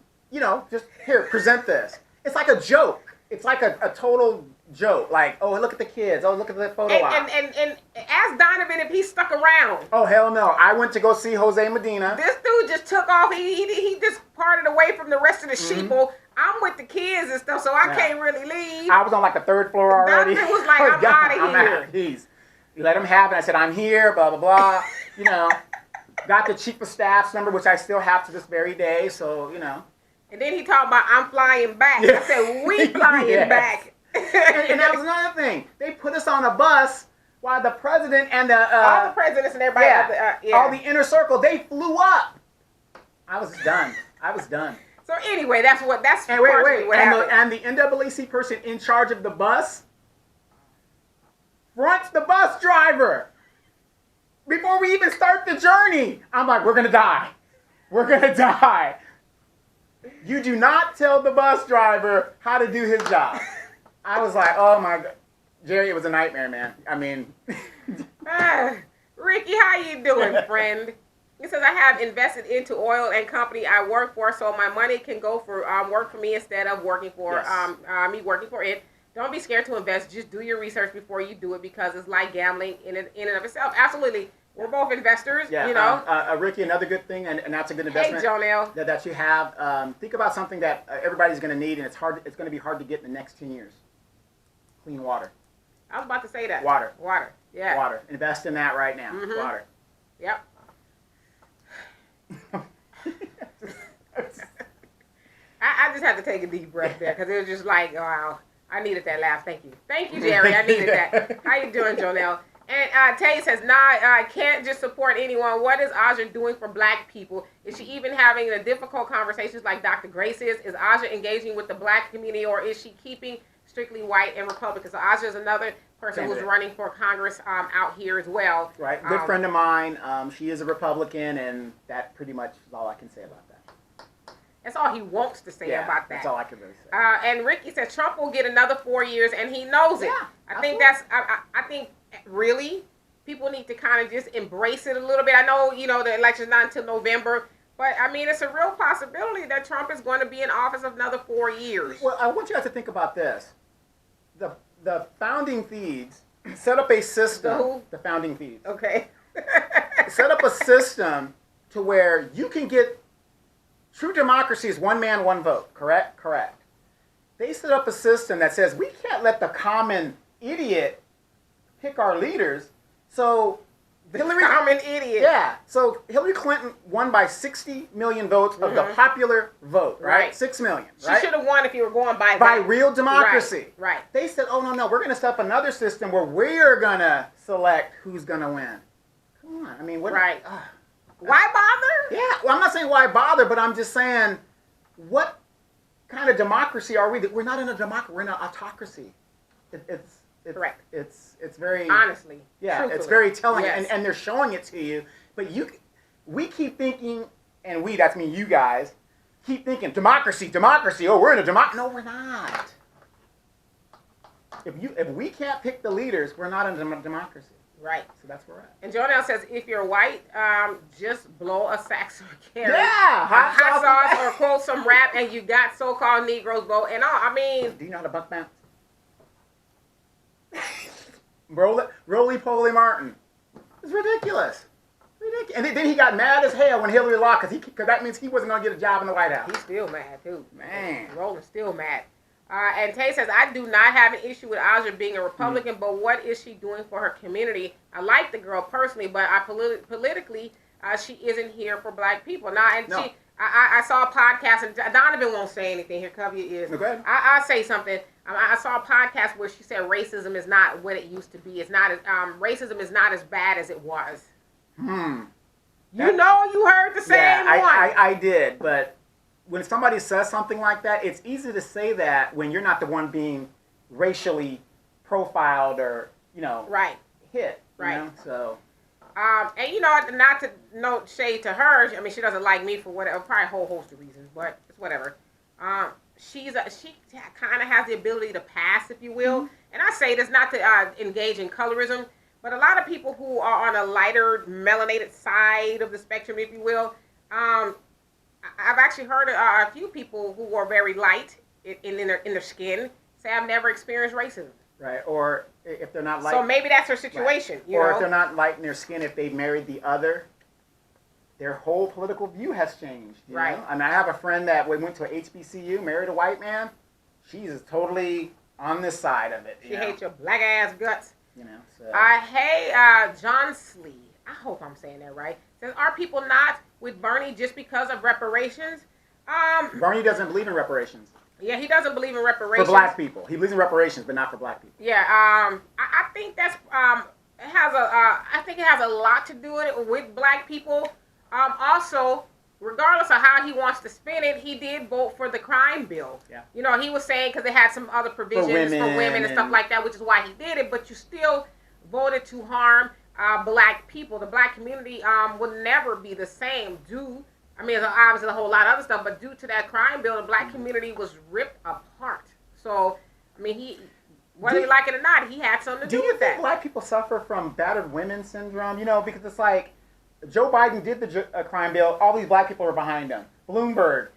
just here, present this. It's like a joke. It's like a total joke. Like, oh, look at the kids. Oh, look at the photo op. And ask Donovan if he stuck around. Oh, hell no. I went to go see Jose Medina. This dude just took off. He just parted away from the rest of the sheeple. I'm with the kids and stuff, so I can't really leave. I was on like the third floor already. Donovan was like, I'm out of here. You let him have it. I said, I'm here, blah, blah, blah. Got the chief of staff's number, which I still have to this very day, so, And then he talked about, I'm flying back. I said, we flying back. and that was another thing. They put us on a bus while the president and all the presidents and everybody, all the inner circle, they flew up. I was done. So anyway, that's what and happened. And the NAACP person in charge of the bus fronts the bus driver before we even start the journey. I'm like, we're gonna die. You do not tell the bus driver how to do his job. I was like, oh my God. Jerry, it was a nightmare, man. I mean. Ricky, how you doing, friend? He says, I have invested into oil and company I work for, so my money can go for work for me instead of working for me working for it. Don't be scared to invest. Just do your research before you do it because it's like gambling in and of itself. Absolutely. We're both investors, yeah, you know. Ricky, another good thing, and that's a good investment. Hey, Jonelle. That you have. Think about something that everybody's going to need, and it's going to be hard to get in the next 10 years. Clean water. I was about to say that. Water. Yeah. Water. Invest in that right now. Mm-hmm. Water. Yep. I just had to take a deep breath there because it was just like, wow, I needed that laugh. Thank you, Jerry. I needed that. How you doing, Jonelle? And Tay says, I can't just support anyone. What is Aja doing for black people? Is she even having the difficult conversations like Dr. Grace is? Is Aja engaging with the black community, or is she keeping strictly white and Republican? So Aja is another person who's running for Congress out here as well. Right. Good friend of mine. She is a Republican, and that pretty much is all I can say about that. That's all he wants to say about that. That's all I can really say. And Ricky says Trump will get another 4 years, and he knows it. Yeah, I think that's. I think really people need to kind of just embrace it a little bit. I know the election's not until November, but I mean it's a real possibility that Trump is going to be in office another 4 years. Well, I want you guys to think about this. The founding thieves set up a system. The founding thieves. Okay. Set up a system to where you can get. True democracy is one man, one vote, correct? Correct. They set up a system that says we can't let the common idiot pick our leaders. So common idiot. Yeah. So Hillary Clinton won by 60 million votes of the popular vote, right? 6 million. She should have won if you were going by real democracy. Right. They said, oh, no, we're going to set up another system where we're going to select who's going to win. Come on. I mean, what? Right. Why bother? Yeah, well, I'm not saying why bother, but I'm just saying, what kind of democracy are we? We're not in a democracy. We're in an autocracy. It's correct. It's very honestly. Yeah, truthfully. It's very telling, yes. and they're showing it to you. But we keep thinking, and that's me, you guys, keep thinking democracy. Oh, we're in a democracy. No, we're not. If we can't pick the leaders, we're not in a democracy. Right. So that's where we're at. And Jonelle says, if you're white, just blow a sax or carry hot sauce or quote some rap, and you got so-called Negroes vote. And all. I mean, do you know how to buck bounce? Roly-poly Martin. It's ridiculous. And then he got mad as hell when Hillary lost because that means he wasn't going to get a job in the White House. He's still mad, too. Man. Roland's still mad. And Tay says, I do not have an issue with Aja being a Republican, but what is she doing for her community? I like the girl personally, but politically, she isn't here for black people. I saw a podcast, and Donovan won't say anything. Here, cover your ears. Okay. I'll say something. I saw a podcast where she said racism is not what it used to be. It's not as racism is not as bad as it was. You heard the same one. I did, but when somebody says something like that, it's easy to say that when you're not the one being racially profiled or hit. Right. So. And not to note shade to her. I mean, she doesn't like me for whatever, probably a whole host of reasons, but it's whatever. She kind of has the ability to pass, if you will. Mm-hmm. And I say this not to engage in colorism, but a lot of people who are on a lighter melanated side of the spectrum, if you will, I've actually heard a few people who are very light in their skin say I've never experienced racism. Right, or if they're not light. So maybe that's her situation. Right. Or if they're not light in their skin, if they married the other, their whole political view has changed. You know? I mean, I have a friend that went to a HBCU, married a white man. She's totally on this side of it. She hates your black ass guts. So. Hey, John Slee. I hope I'm saying that right. Says, are people not with Bernie just because of reparations? Bernie doesn't believe in reparations. Yeah, he doesn't believe in reparations. For black people. He believes in reparations, but not for black people. Yeah, I think that's, I think it has a lot to do with black people. Also, regardless of how he wants to spin it, he did vote for the crime bill. Yeah. He was saying because they had some other provisions for women and stuff like that, which is why he did it, but you still voted to harm black people. The black community will never be the same there's obviously a whole lot of other stuff, but due to that crime bill, the black community was ripped apart. So I mean, whether you like it or not, he had something to do with that. Do you think black people suffer from battered women syndrome? You know, because it's like Joe Biden did the crime bill. All these black people were behind him. Bloomberg,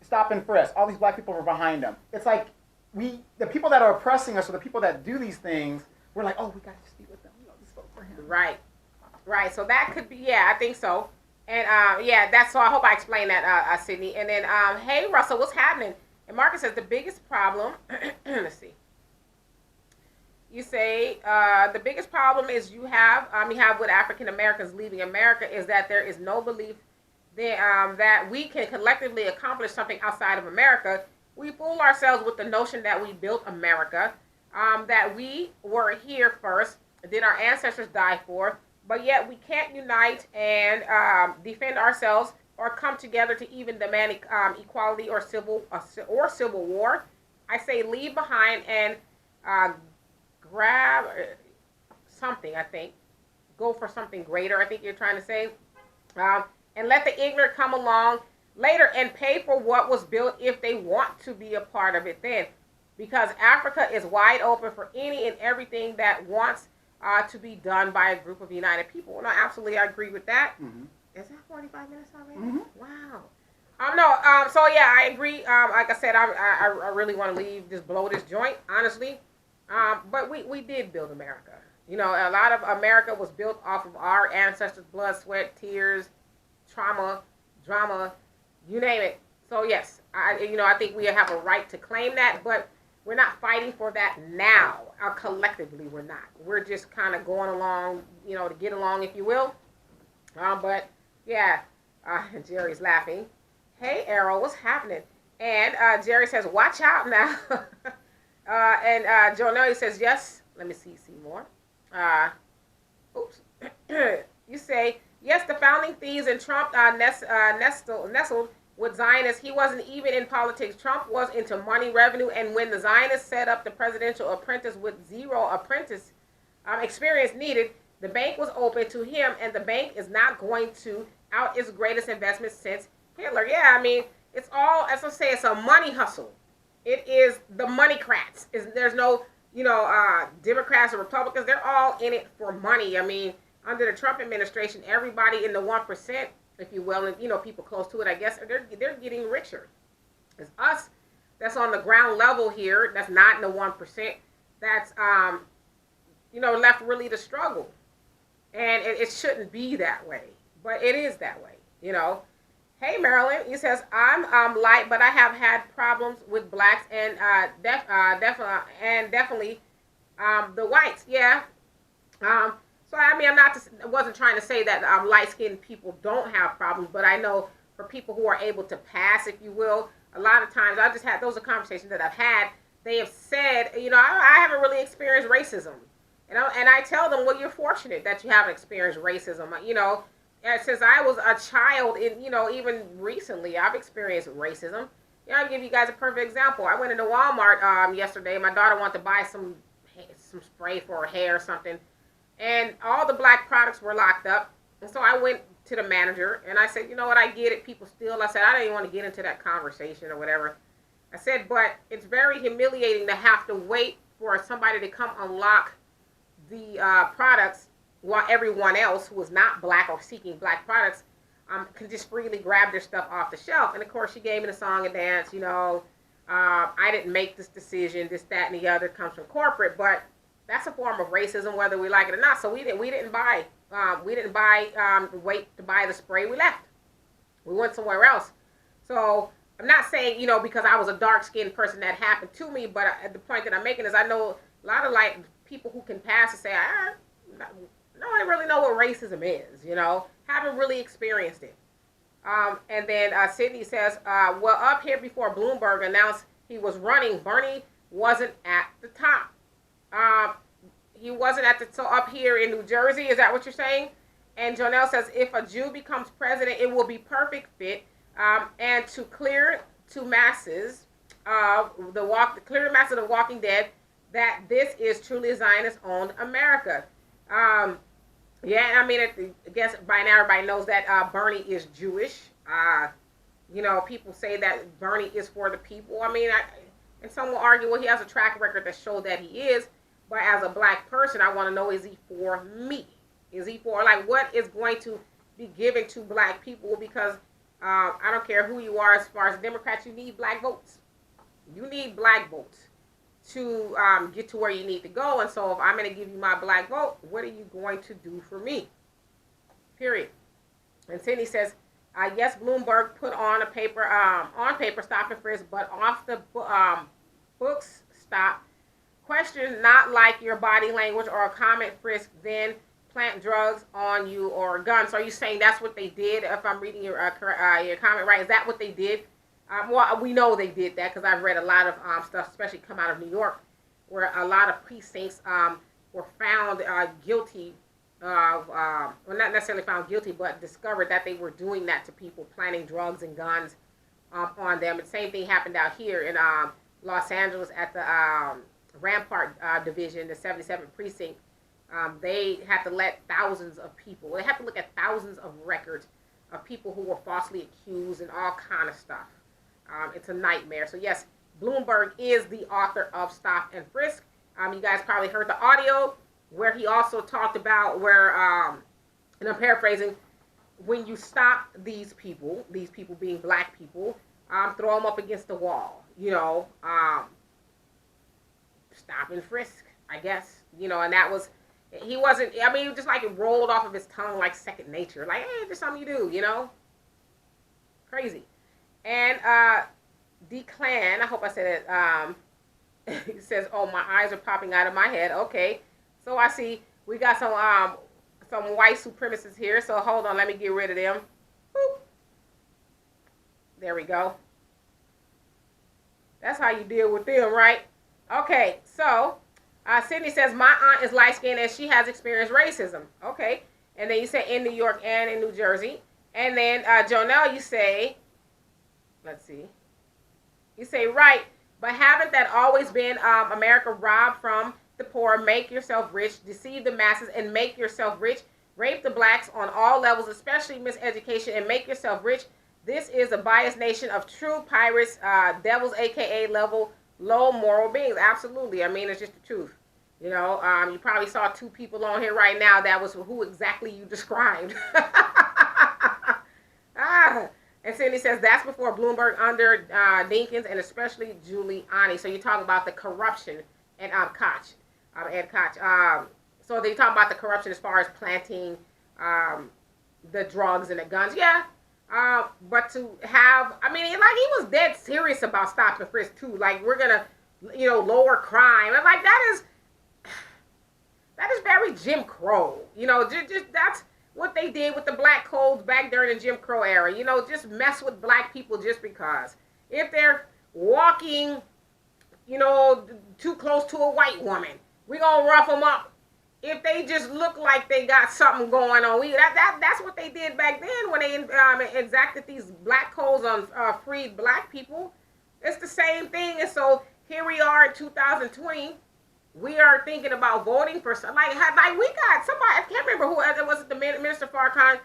stop and frisk. All these black people were behind him. It's like the people that are oppressing us, or the people that do these things, we're like, oh, we got to speak with them. We got to vote for him. Right. So that could be, yeah, I think so. And yeah, that's so. I hope I explained that, Sydney. And then, hey, Russell, what's happening? And Marcus says the biggest problem. Let's see. You say the biggest problem is you have with African Americans leaving America is that there is no belief that we can collectively accomplish something outside of America. We fool ourselves with the notion that we built America, that we were here first, did our ancestors die for, but yet we can't unite and defend ourselves or come together to even demand equality or civil war. I say leave behind and grab something. I think go for something greater. I think you're trying to say, and let the ignorant come along later and pay for what was built if they want to be a part of it then, because Africa is wide open for any and everything that wants to be done by a group of united people. No, absolutely, I agree with that. Mm-hmm. Is that 45 minutes already? Mm-hmm. Wow. So yeah, I agree. Like I said, I really want to leave, just blow this joint, honestly. But we did build America. You know, a lot of America was built off of our ancestors' blood, sweat, tears, trauma, drama, you name it. So yes, I think we have a right to claim that, but we're not fighting for that now. Collectively, we're not. We're just kind of going along, to get along, if you will. But yeah, Jerry's laughing. Hey, Errol, what's happening? And Jerry says, watch out now. And Joe Nelly says, yes. Let me see more. Oops. You say, yes, the founding thieves and Trump nestled with Zionists. He wasn't even in politics. Trump was into money, revenue, and when the Zionists set up the presidential apprentice with zero apprentice experience needed, the bank was open to him, and the bank is not going to out its greatest investment since Hitler. Yeah, I mean, it's all, as I say, it's a money hustle. It is the moneycrats. There's no, Democrats or Republicans. They're all in it for money. I mean, under the Trump administration, everybody in the 1%, if you will, and people close to it, I guess, they're getting richer. It's us that's on the ground level here. That's not in the 1%. That's left really to struggle, and it shouldn't be that way, but it is that way. Hey, Marilyn, he says, I'm light, but I have had problems with blacks and definitely the whites. Yeah. So, I mean, I wasn't trying to say that light-skinned people don't have problems, but I know for people who are able to pass, if you will, a lot of times, those are conversations that I've had, they have said, I haven't really experienced racism. And I tell them, well, you're fortunate that you haven't experienced racism. Since I was a child, even recently, I've experienced racism. I'll give you guys a perfect example. I went into Walmart yesterday. My daughter wanted to buy some spray for her hair or something. And all the black products were locked up. And so I went to the manager and I said, you know what, I get it. People steal. I said, I didn't want to get into that conversation or whatever. I said, but it's very humiliating to have to wait for somebody to come unlock the products while everyone else who is not black or seeking black products can just freely grab their stuff off the shelf. And of course, she gave me the song and dance, I didn't make this decision, this, that, and the other comes from corporate, but that's a form of racism, whether we like it or not. So we didn't buy, wait to buy the spray. We left. We went somewhere else. So I'm not saying, because I was a dark-skinned person that happened to me, but the point that I'm making is I know a lot of people who can pass and say, no, I really know what racism is, haven't really experienced it. And then Sydney says, well, up here before Bloomberg announced he was running, Bernie wasn't at the top. He wasn't at the top up here in New Jersey. Is that what you're saying? And Jonelle says, if a Jew becomes president, it will be perfect fit. And to clear to masses of clear the masses of the Walking Dead that this is truly a Zionist-owned America. Yeah, I mean, I guess by now everybody knows that Bernie is Jewish. People say that Bernie is for the people. I mean, And some will argue, well, he has a track record that showed that he is. But as a black person, I want to know, is he for me? Is he for, like, what is going to be given to black people? Because I don't care who you are as far as Democrats, you need black votes. You need black votes to get to where you need to go. And so if I'm going to give you my black vote, what are you going to do for me? Period. And Sydney says, yes, Bloomberg put on paper stop and frisk, but off the books stop. Question not like your body language or a comment frisk, then plant drugs on you or a gun. So are you saying that's what they did? If I'm reading your comment right, is that what they did? Well, we know they did that because I've read a lot of stuff, especially come out of New York, where a lot of precincts were found guilty of, well, not necessarily found guilty, but discovered that they were doing that to people, planting drugs and guns on them. And same thing happened out here in Los Angeles at the Rampart Division, the 77th precinct. They had to let thousands of people, they had to look at thousands of records of people who were falsely accused and all kind of stuff. It's a nightmare. So yes, Bloomberg is the author of Stop and Frisk. You guys probably heard the audio where he also talked about where, and I'm paraphrasing, when you stop these people being black people, throw them up against the wall, stop and frisk, I guess, and that was, he wasn't, I mean, just like it rolled off of his tongue like second nature, like, hey, just something you do, crazy. And Declan, I hope I said it, he says, oh, my eyes are popping out of my head. Okay, so I see we got some white supremacists here, so hold on, let me get rid of them. Boop. There we go. That's how you deal with them, right? Okay, so Sydney says, my aunt is light-skinned and she has experienced racism. Okay, and then you say in New York and in New Jersey. And then Jonelle, you say, let's see. You say, right, but haven't that always been America? Rob from the poor, make yourself rich, deceive the masses, and make yourself rich. Rape the blacks on all levels, especially miseducation, and make yourself rich. This is a biased nation of true pirates, devils, a.k.a. level low moral beings. Absolutely. I mean, it's just the truth. You probably saw two people on here right now that was who exactly you described. And Cindy says that's before Bloomberg under Dinkins and especially Giuliani. So you talk about the corruption and Koch, Ed Koch. So they talk about the corruption as far as planting the drugs and the guns. Yeah. But to have, I mean, like he was dead serious about stop and frisk too. Like we're gonna, lower crime. And like that is very Jim Crow. Just that's what they did with the black codes back during the Jim Crow era. Just mess with black people just because. If they're walking, too close to a white woman, we gonna rough them up. If they just look like they got something going on, that's what they did back then when they exacted these black codes on freed black people. It's the same thing. And so here we are in 2020. We are thinking about voting for some, like we got somebody, I can't remember who it was, the Minister Farrakhan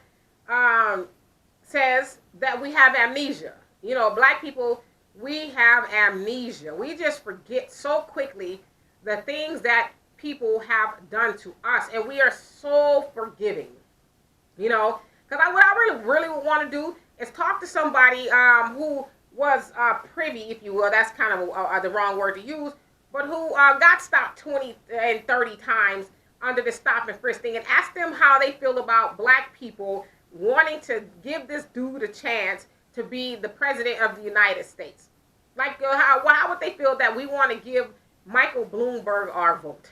says that we have amnesia. Black people, we have amnesia. We just forget so quickly the things that people have done to us, and we are so forgiving. Because what I really would want to do is talk to somebody who was privy, if you will. That's kind of the wrong word to use, but who got stopped 20 and 30 times under the stop and frisk thing, and ask them how they feel about black people wanting to give this dude a chance to be the president of the United States. Like, how would they feel that we want to give Michael Bloomberg our vote?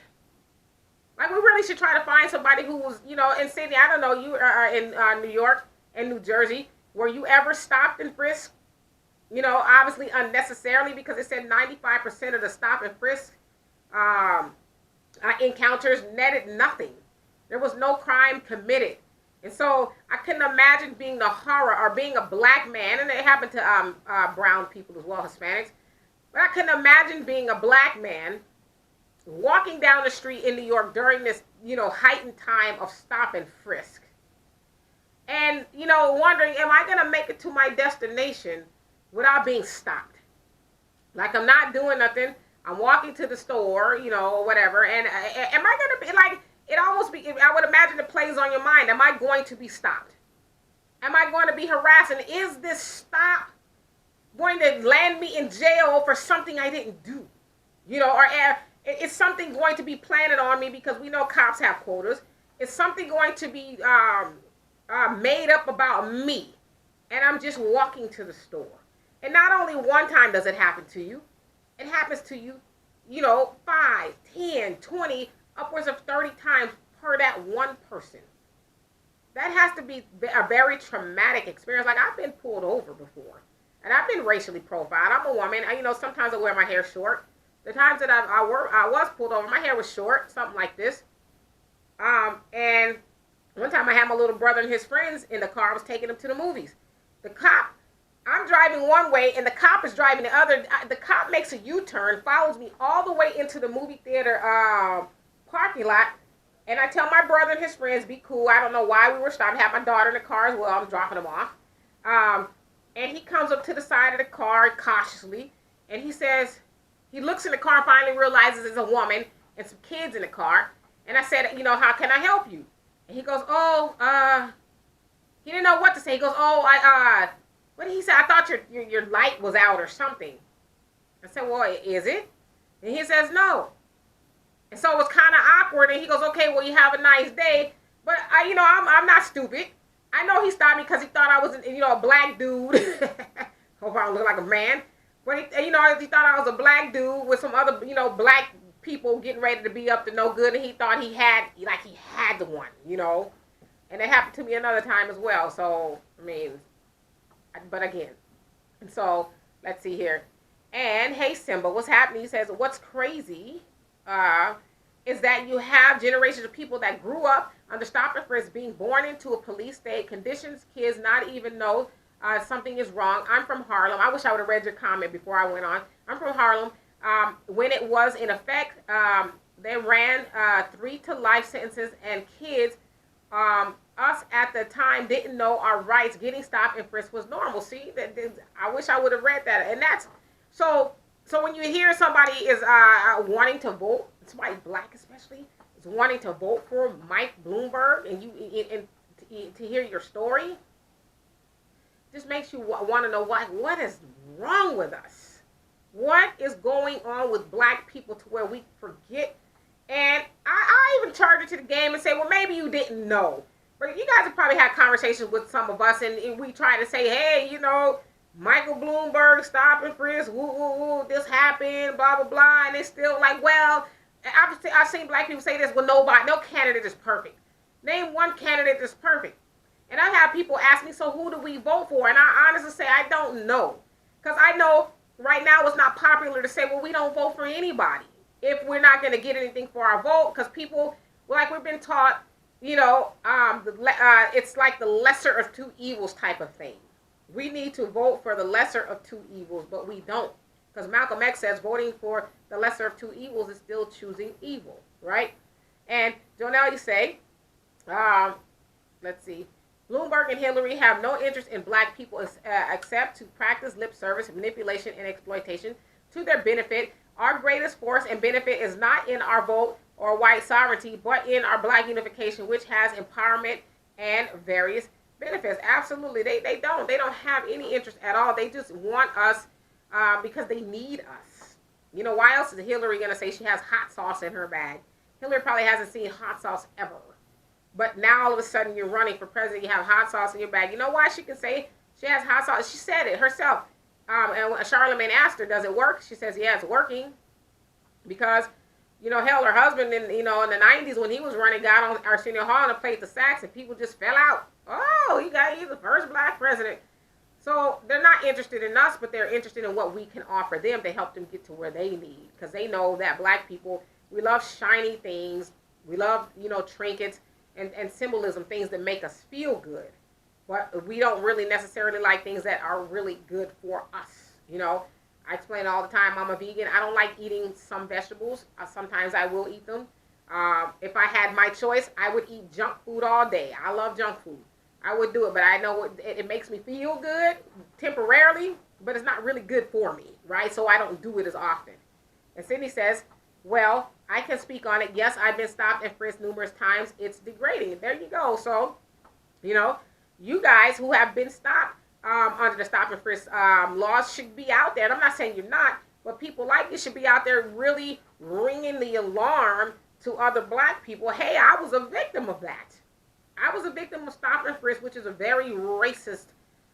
Like, we really should try to find somebody who was, in Sydney, I don't know, you are in New York and New Jersey. Were you ever stopped and frisked? Obviously unnecessarily, because it said 95% of the stop and frisk encounters netted nothing. There was no crime committed. And so I couldn't imagine being the horror, or being a black man, and it happened to brown people as well, Hispanics, but I couldn't imagine being a black man walking down the street in New York during this, heightened time of stop and frisk. And, wondering, am I going to make it to my destination without being stopped? Like I'm not doing nothing. I'm walking to the store, or whatever. And am I going to be like, it almost be, I would imagine it plays on your mind. Am I going to be stopped? Am I going to be harassed? And is this stop going to land me in jail for something I didn't do? Or is something going to be planted on me because we know cops have quotas? Is something going to be made up about me? And I'm just walking to the store. And not only one time does it happen to you, it happens to you, 5, 10, 20, upwards of 30 times per that one person. That has to be a very traumatic experience. Like, I've been pulled over before. And I've been racially profiled. I'm a woman. Sometimes I wear my hair short. The times that I was pulled over, my hair was short, something like this. And one time I had my little brother and his friends in the car. I was taking them to the movies. I'm driving one way, and the cop is driving the other. The cop makes a U-turn, follows me all the way into the movie theater parking lot. And I tell my brother and his friends, be cool. I don't know why we were stopped. I have my daughter in the car as well. I'm dropping them off. And he comes up to the side of the car cautiously, and he looks in the car and finally realizes there's a woman and some kids in the car. And I said, how can I help you? And he goes, he didn't know what to say. He goes, what did he say? I thought your light was out or something. I said, well, is it? And he says, no. And so it was kind of awkward. And he goes, okay, well, you have a nice day. But I'm not stupid. I know he stopped me because he thought I was, a black dude. Hope I don't look like a man. But he thought I was a black dude with some other, black people getting ready to be up to no good. And he thought he had the one, And it happened to me another time as well. So, but again. And so, let's see here. And, hey, Simba, what's happening? He says, what's crazy is that you have generations of people that grew up under stop and frisk, being born into a police state, conditions kids not even know something is wrong. I'm from Harlem. I wish I would have read your comment before I went on. I'm from Harlem. When it was in effect, they ran 3 to life sentences, and kids, us at the time didn't know our rights. Getting stopped and frisked was normal. See, I wish I would have read that. And that's so when you hear somebody is wanting to vote, somebody black especially, is wanting to vote for Mike Bloomberg, and to hear your story, just makes you want to know what is wrong with us. What is going on with black people to where we forget? And I even charge it to the game and say, well, maybe you didn't know. But you guys have probably had conversations with some of us, and we try to say, hey, Michael Bloomberg, stop and frisk, woo, woo, woo, this happened, blah, blah, blah. And it's still like, well, I've seen black people say this, well, no candidate is perfect. Name one candidate that's perfect. And I've had people ask me, so who do we vote for? And I honestly say, I don't know. Because I know right now it's not popular to say, well, we don't vote for anybody if we're not going to get anything for our vote. Because people, like we've been taught, it's like the lesser of two evils type of thing. We need to vote for the lesser of two evils, but we don't. Because Malcolm X says voting for the lesser of two evils is still choosing evil, right? And Jonelle, you say, let's see, Bloomberg and Hillary have no interest in black people except to practice lip service, manipulation, and exploitation to their benefit. Our greatest force and benefit is not in our vote or white sovereignty, but in our black unification, which has empowerment and various benefits. Absolutely. They don't have any interest at all. They just want us because they need us. Why else is Hillary going to say she has hot sauce in her bag? Hillary probably hasn't seen hot sauce ever. But now all of a sudden you're running for president, you have hot sauce in your bag. You know why she can say she has hot sauce? She said it herself. And when Charlemagne asked her, does it work? She says, yeah, it's working. Because, hell, her husband in the 90s when he was running got on Arsenio Hall and played the sax and people just fell out. Oh, he's the first black president. So they're not interested in us, but they're interested in what we can offer them to help them get to where they need. Because they know that black people, we love shiny things. We love, trinkets and symbolism, things that make us feel good. But we don't really necessarily like things that are really good for us. I explain all the time, I'm a vegan. I don't like eating some vegetables. Sometimes I will eat them. If I had my choice, I would eat junk food all day. I love junk food. I would do it, but I know it makes me feel good temporarily. but it's not really good for me, right? So I don't do it as often. And Sydney says, well, I can speak on it. Yes, I've been stopped and frisked numerous times. It's degrading. There you go. So, you know, you guys who have been stopped under the stop and frisk laws should be out there. And I'm not saying you're not, but people like you should be out there really ringing the alarm to other black people. Hey, I was a victim of that. I was a victim of stop and frisk, which is a very racist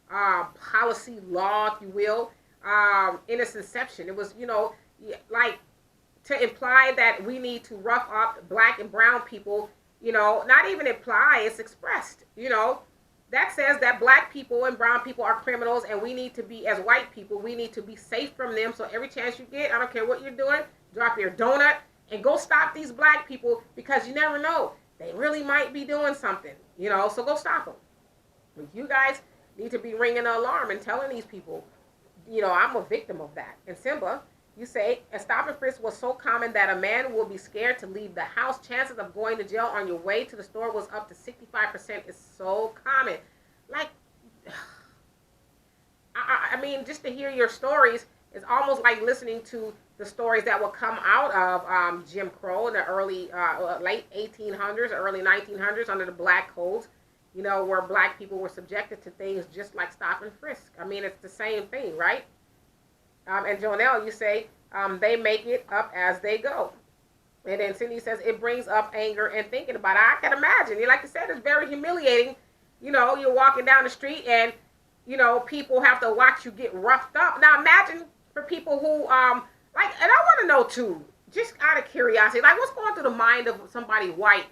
policy law, if you will, in its inception. It was, you know, like to imply that we need to rough up black and brown people, you know, not even imply, it's expressed, you know. That says that black people and brown people are criminals, and we need to be, as white people, we need to be safe from them. So every chance you get, I don't care what you're doing, drop your donut and go stop these black people, because you never know. They really might be doing something, you know, so go stop them. You guys need to be ringing the alarm and telling these people, you know, I'm a victim of that. And Simba, you say, a stop and frisk was so common that a man will be scared to leave the house. Chances of going to jail on your way to the store was up to 65%. It's so common. Like, I mean, just to hear your stories is almost like listening to the stories that will come out of Jim Crow in the early, late 1800s, early 1900s under the black codes, you know, where black people were subjected to things just like stop and frisk. I mean, it's the same thing, right? And Jonelle, you say, they make it up as they go. And then Cindy says, it brings up anger and thinking about it. I can imagine. Like you said, it's very humiliating. You know, you're walking down the street and, you know, people have to watch you get roughed up. Now imagine for people who, like, and I want to know too, just out of curiosity, like what's going through the mind of somebody white?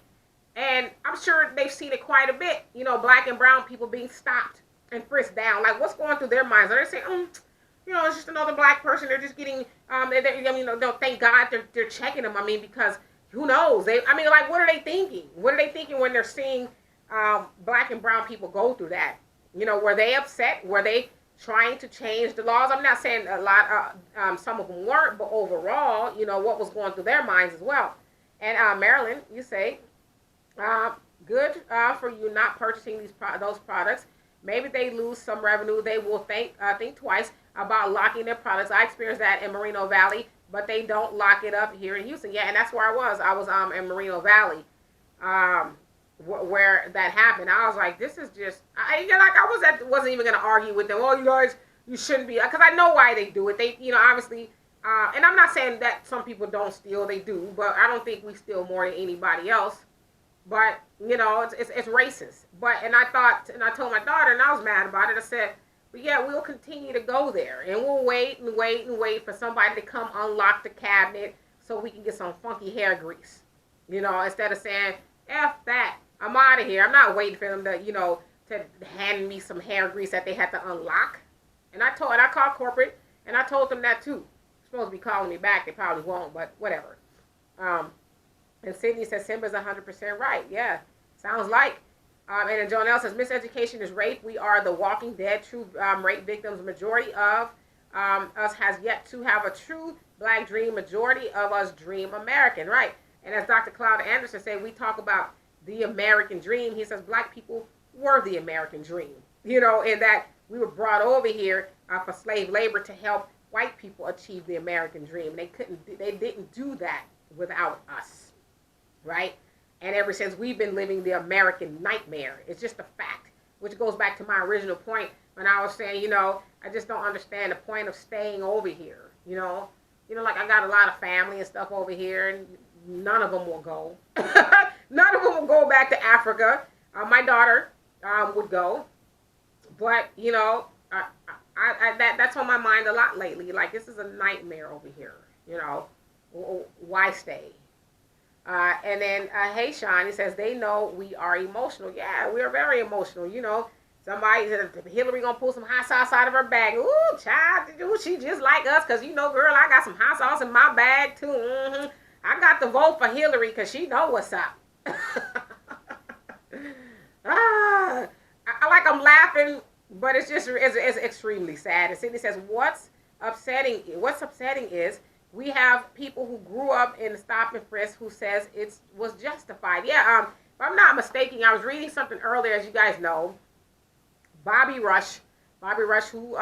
And I'm sure they've seen it quite a bit, you know, black and brown people being stopped and frisked down. Like what's going through their minds? Are they saying, you know, it's just another black person. They're just getting, I mean, thank God they're checking them. I mean, because who knows? I mean, like, what are they thinking? What are they thinking when they're seeing black and brown people go through that? You know, were they upset? Were they trying to change the laws? I'm not saying a lot, some of them weren't, but overall, you know, what was going through their minds as well. And Marilyn, you say, good for you not purchasing those products. Maybe they lose some revenue. They will think twice about locking their products. I experienced that in Moreno Valley, but they don't lock it up here in Houston. Yeah, and that's where I was. I was in Moreno Valley, where that happened. I was like, this is just, wasn't even going to argue with them. Oh, you guys, you shouldn't be, because I know why they do it. They, you know, obviously, and I'm not saying that some people don't steal. They do, but I don't think we steal more than anybody else. But, you know, it's racist. But, and I told my daughter, and I was mad about it. I said, but yeah, we'll continue to go there. And we'll wait and wait and wait for somebody to come unlock the cabinet so we can get some funky hair grease. You know, instead of saying, F that, I'm out of here. I'm not waiting for them to, you know, to hand me some hair grease that they had to unlock. And I called corporate, and I told them that too. They're supposed to be calling me back. They probably won't, but whatever. And Sydney says Simba's 100% right. Yeah, sounds like. And then Jonelle says miseducation is rape. We are the walking dead, true rape victims. Majority of us has yet to have a true black dream. Majority of us dream American, right? And as Dr. Cloud Anderson said, we talk about the American dream. He says black people were the American dream. You know, in that we were brought over here for slave labor to help white people achieve the American dream. They didn't do that without us. Right? And ever since we've been living the American nightmare. It's just a fact, which goes back to my original point when I was saying, you know, I just don't understand the point of staying over here. You know, like I got a lot of family and stuff over here, and none of them will go. None of them will go back to Africa. My daughter would go, but you know, that's on my mind a lot lately. Like this is a nightmare over here. You know, why stay? And then, hey, Sean, he says, they know we are emotional. Yeah, we are very emotional. You know, somebody said, Hillary going to pull some hot sauce out of her bag. Ooh, child, she just like us because, you know, girl, I got some hot sauce in my bag, too. Mm-hmm. I got to vote for Hillary because she know what's up. I'm laughing, but it's just, it's extremely sad. And Sydney says, what's upsetting is, we have people who grew up in stop and frisk who says it was justified. Yeah, if I'm not mistaken, I was reading something earlier, as you guys know. Bobby Rush, who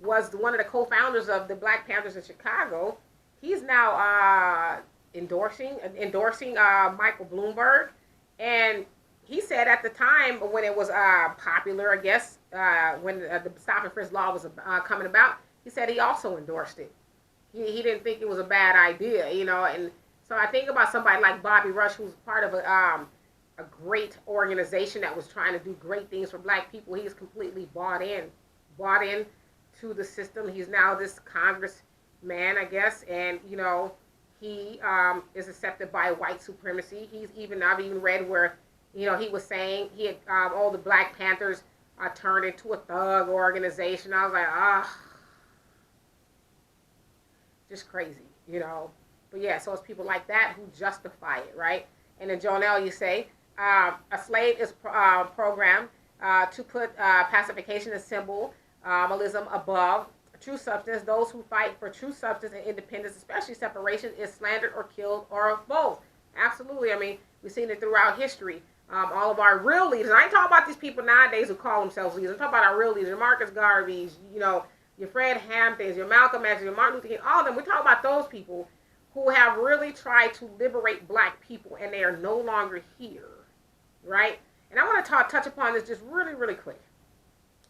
was one of the co-founders of the Black Panthers in Chicago. He's now endorsing Michael Bloomberg, and he said at the time when it was popular, I guess, when the stop and frisk law was coming about, he said he also endorsed it. He didn't think it was a bad idea, you know. And so I think about somebody like Bobby Rush, who's part of a great organization that was trying to do great things for black people. He's completely bought in to the system. He's now this congressman, I guess, and you know, he is accepted by white supremacy. I've even read where, you know, he was saying he had all the Black Panthers turned into a thug organization. I was like, just crazy, you know. But yeah, so it's people like that who justify it, right? And then Jonelle, you say, a slave is programmed to put pacification and symbolism above true substance. Those who fight for true substance and independence, especially separation, is slandered or killed or both. Absolutely. I mean, we've seen it throughout history. All of our real leaders, and I ain't talking about these people nowadays who call themselves leaders. I'm talking about our real leaders, your Marcus Garveys, you know, your Fred Hamptons, your Malcolm X, your Martin Luther King, all of them. We're talking about those people who have really tried to liberate black people, and they are no longer here, right? And I want to touch upon this just really, really quick.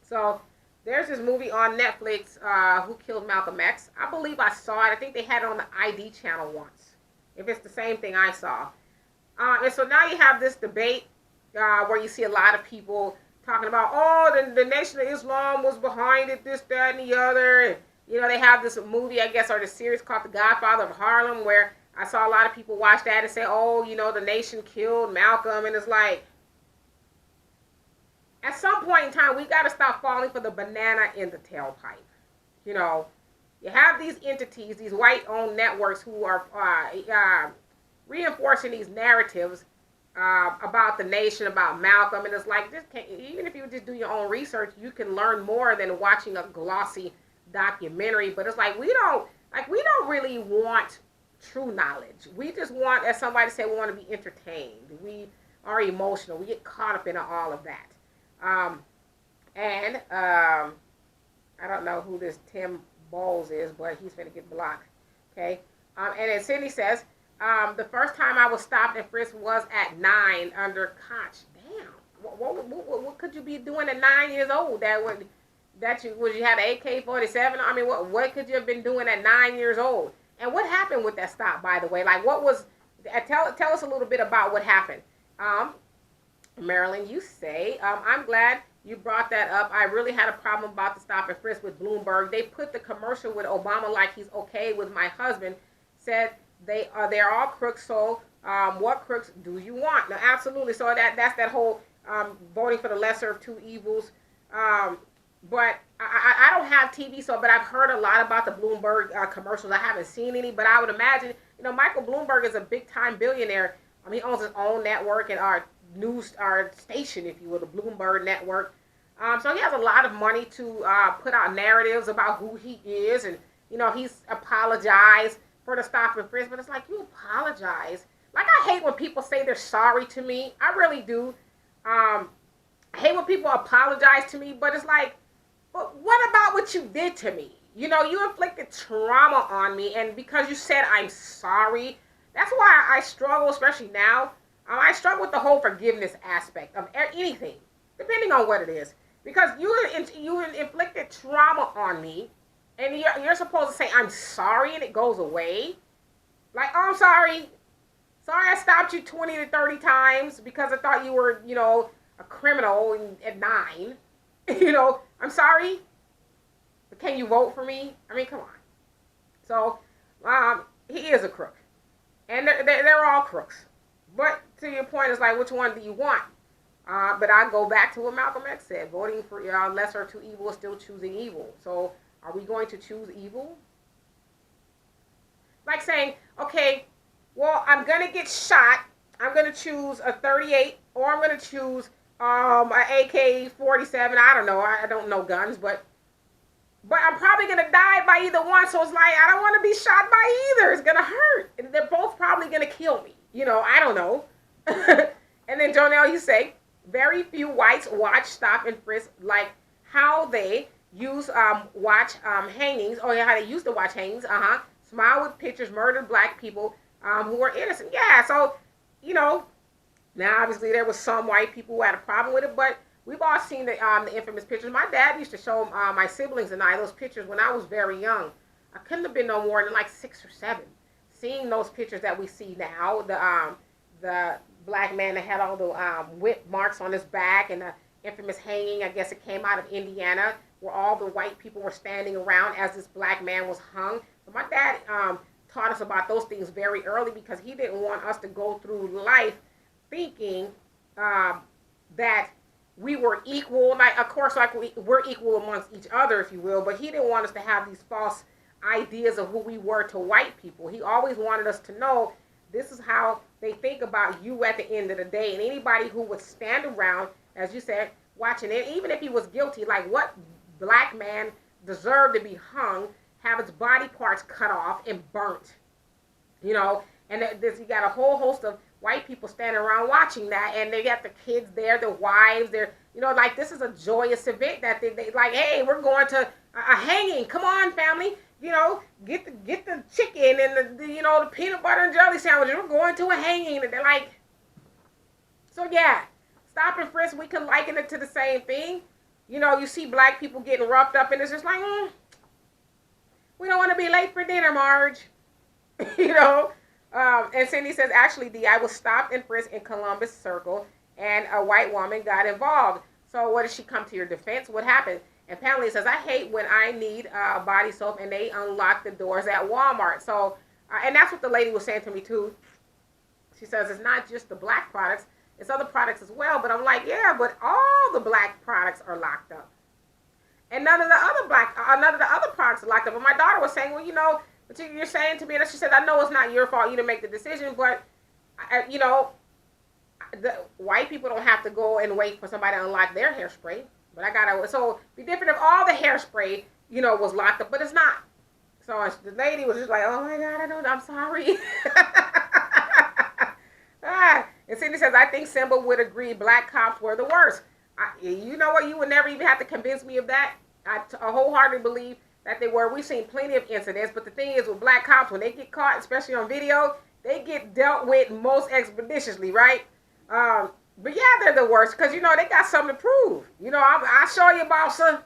So there's this movie on Netflix, Who Killed Malcolm X. I believe I saw it. I think they had it on the ID channel once, if it's the same thing I saw. And so now you have this debate where you see a lot of people talking about, oh, the Nation of Islam was behind it, this, that, and the other. And, you know, they have this movie, I guess, or the series called The Godfather of Harlem, where I saw a lot of people watch that and say, oh, you know, the nation killed Malcolm. And it's like, at some point in time, we got to stop falling for the banana in the tailpipe. You know, you have these entities, these white-owned networks who are reinforcing these narratives about the nation, about Malcolm, and it's like, even if you just do your own research, you can learn more than watching a glossy documentary. But it's like we don't really want true knowledge. We just want, as somebody said, we want to be entertained. We are emotional. We get caught up in all of that. I don't know who this Tim Bowles is, but he's going to get blocked. Okay. And then Cindy says, the first time I was stopped and frisked was at 9 under Koch. Damn. What could you be doing at 9 years old? Would you have an AK-47? I mean, what could you have been doing at 9 years old? And what happened with that stop, by the way? Like, what was? Tell us a little bit about what happened. Marilyn, you say, I'm glad you brought that up. I really had a problem about the stop and frisk with Bloomberg. They put the commercial with Obama like he's okay with my husband. Said they're all crooks. So what crooks do you want? Now, absolutely. So that's that whole voting for the lesser of two evils. But I don't have TV, but I've heard a lot about the Bloomberg commercials. I haven't seen any, but I would imagine, you know, Michael Bloomberg is a big-time billionaire. He owns his own network and our station, if you will, the Bloomberg Network. So he has a lot of money to put out narratives about who he is, and you know, he's apologized for the stop and frisk. But it's like, you apologize? Like, I hate when people say they're sorry to me. I really do. I hate when people apologize to me, but it's like, but what about what you did to me? You know, you inflicted trauma on me, and because you said I'm sorry, that's why I struggle, especially now. I struggle with the whole forgiveness aspect of anything, depending on what it is. Because you inflicted trauma on me, and you're supposed to say, I'm sorry, and it goes away. Like, oh, I'm sorry. Sorry I stopped you 20 to 30 times because I thought you were, you know, a criminal at 9. You know, I'm sorry. But can you vote for me? I mean, come on. So, he is a crook. And they're all crooks. But to your point, it's like, which one do you want? But I go back to what Malcolm X said. Voting for lesser of two evil is still choosing evil. So are we going to choose evil? Like saying, okay, well, I'm going to get shot. I'm going to choose a 38, or I'm going to choose an AK-47. I don't know. I don't know guns, but I'm probably going to die by either one. So it's like, I don't want to be shot by either. It's going to hurt. And they're both probably going to kill me. You know, I don't know. And then Jonelle, you say, very few whites watch stop and frisk like how they use watch hangings. Oh yeah, how they used to watch hangings. Smile with pictures, murdered black people who were innocent. Yeah, so you know, now obviously there was some white people who had a problem with it, but we've all seen the infamous pictures. My dad used to show my siblings and I those pictures when I was very young. I couldn't have been no more than like 6 or 7. Seeing those pictures that we see now, the black man that had all the whip marks on his back and the infamous hanging, I guess it came out of Indiana, where all the white people were standing around as this black man was hung. So my dad taught us about those things very early because he didn't want us to go through life thinking that we were equal. Like, of course, like we're equal amongst each other, if you will, but he didn't want us to have these false ideas of who we were to white people. He always wanted us to know this is how they think about you at the end of the day. And anybody who would stand around, as you said, watching it, even if he was guilty, like what black man deserved to be hung, have his body parts cut off and burnt, you know, and you got a whole host of white people standing around watching that, and they got the kids there, the wives, they're, you know, like this is a joyous event that they like, hey, we're going to a hanging, come on family, you know, get the chicken and the you know, the peanut butter and jelly sandwiches, we're going to a hanging, and they're like, so yeah, stop and frisk, we can liken it to the same thing. You know, you see black people getting roughed up, and it's just like, we don't want to be late for dinner, Marge. You know, and Cindy says, actually, Dee, I was stopped and frisked in Columbus Circle, and a white woman got involved. So what did she come to your defense? What happened? And Pamela says, I hate when I need body soap and they unlock the doors at Walmart. So, and that's what the lady was saying to me too. She says, it's not just the black products, it's other products as well. But I'm like, yeah, but all the black products are locked up. And none of the other products are locked up. And my daughter was saying, well, you know, but you're saying to me, and she said, I know it's not your fault, you didn't make the decision, but, you know, the white people don't have to go and wait for somebody to unlock their hairspray. But I gotta, so it'd be different if all the hairspray, you know, was locked up, but it's not. So the lady was just like, oh my God, I'm sorry. And Cindy says, I think Simba would agree black cops were the worst. You know what, you would never even have to convince me of that. I wholeheartedly believe that they were. We've seen plenty of incidents, but the thing is with black cops, when they get caught, especially on video, they get dealt with most expeditiously, right? But yeah, they're the worst because, you know, they got something to prove. You know, I'll show you, bossa.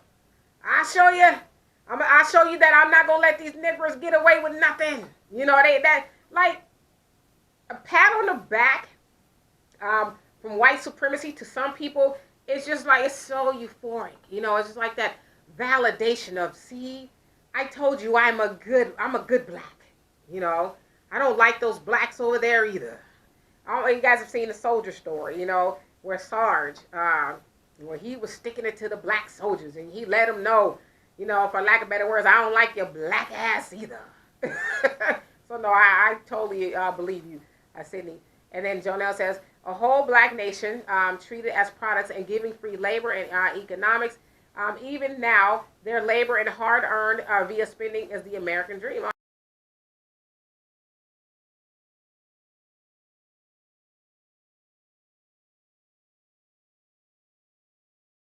I'll show you. I'll show you that I'm not going to let these niggers get away with nothing. You know, that like a pat on the back from white supremacy to some people, it's just like, it's so euphoric. You know, it's just like that validation of, see, I told you I'm a good black. You know, I don't like those blacks over there either. I don't know if you guys have seen the soldier story, you know, where Sarge, where he was sticking it to the black soldiers and he let them know, you know, for lack of better words, I don't like your black ass either. So no, I totally believe you, Sydney. And then Jonelle says, a whole black nation treated as products and giving free labor and economics. Even now, their labor and hard-earned via spending is the American dream.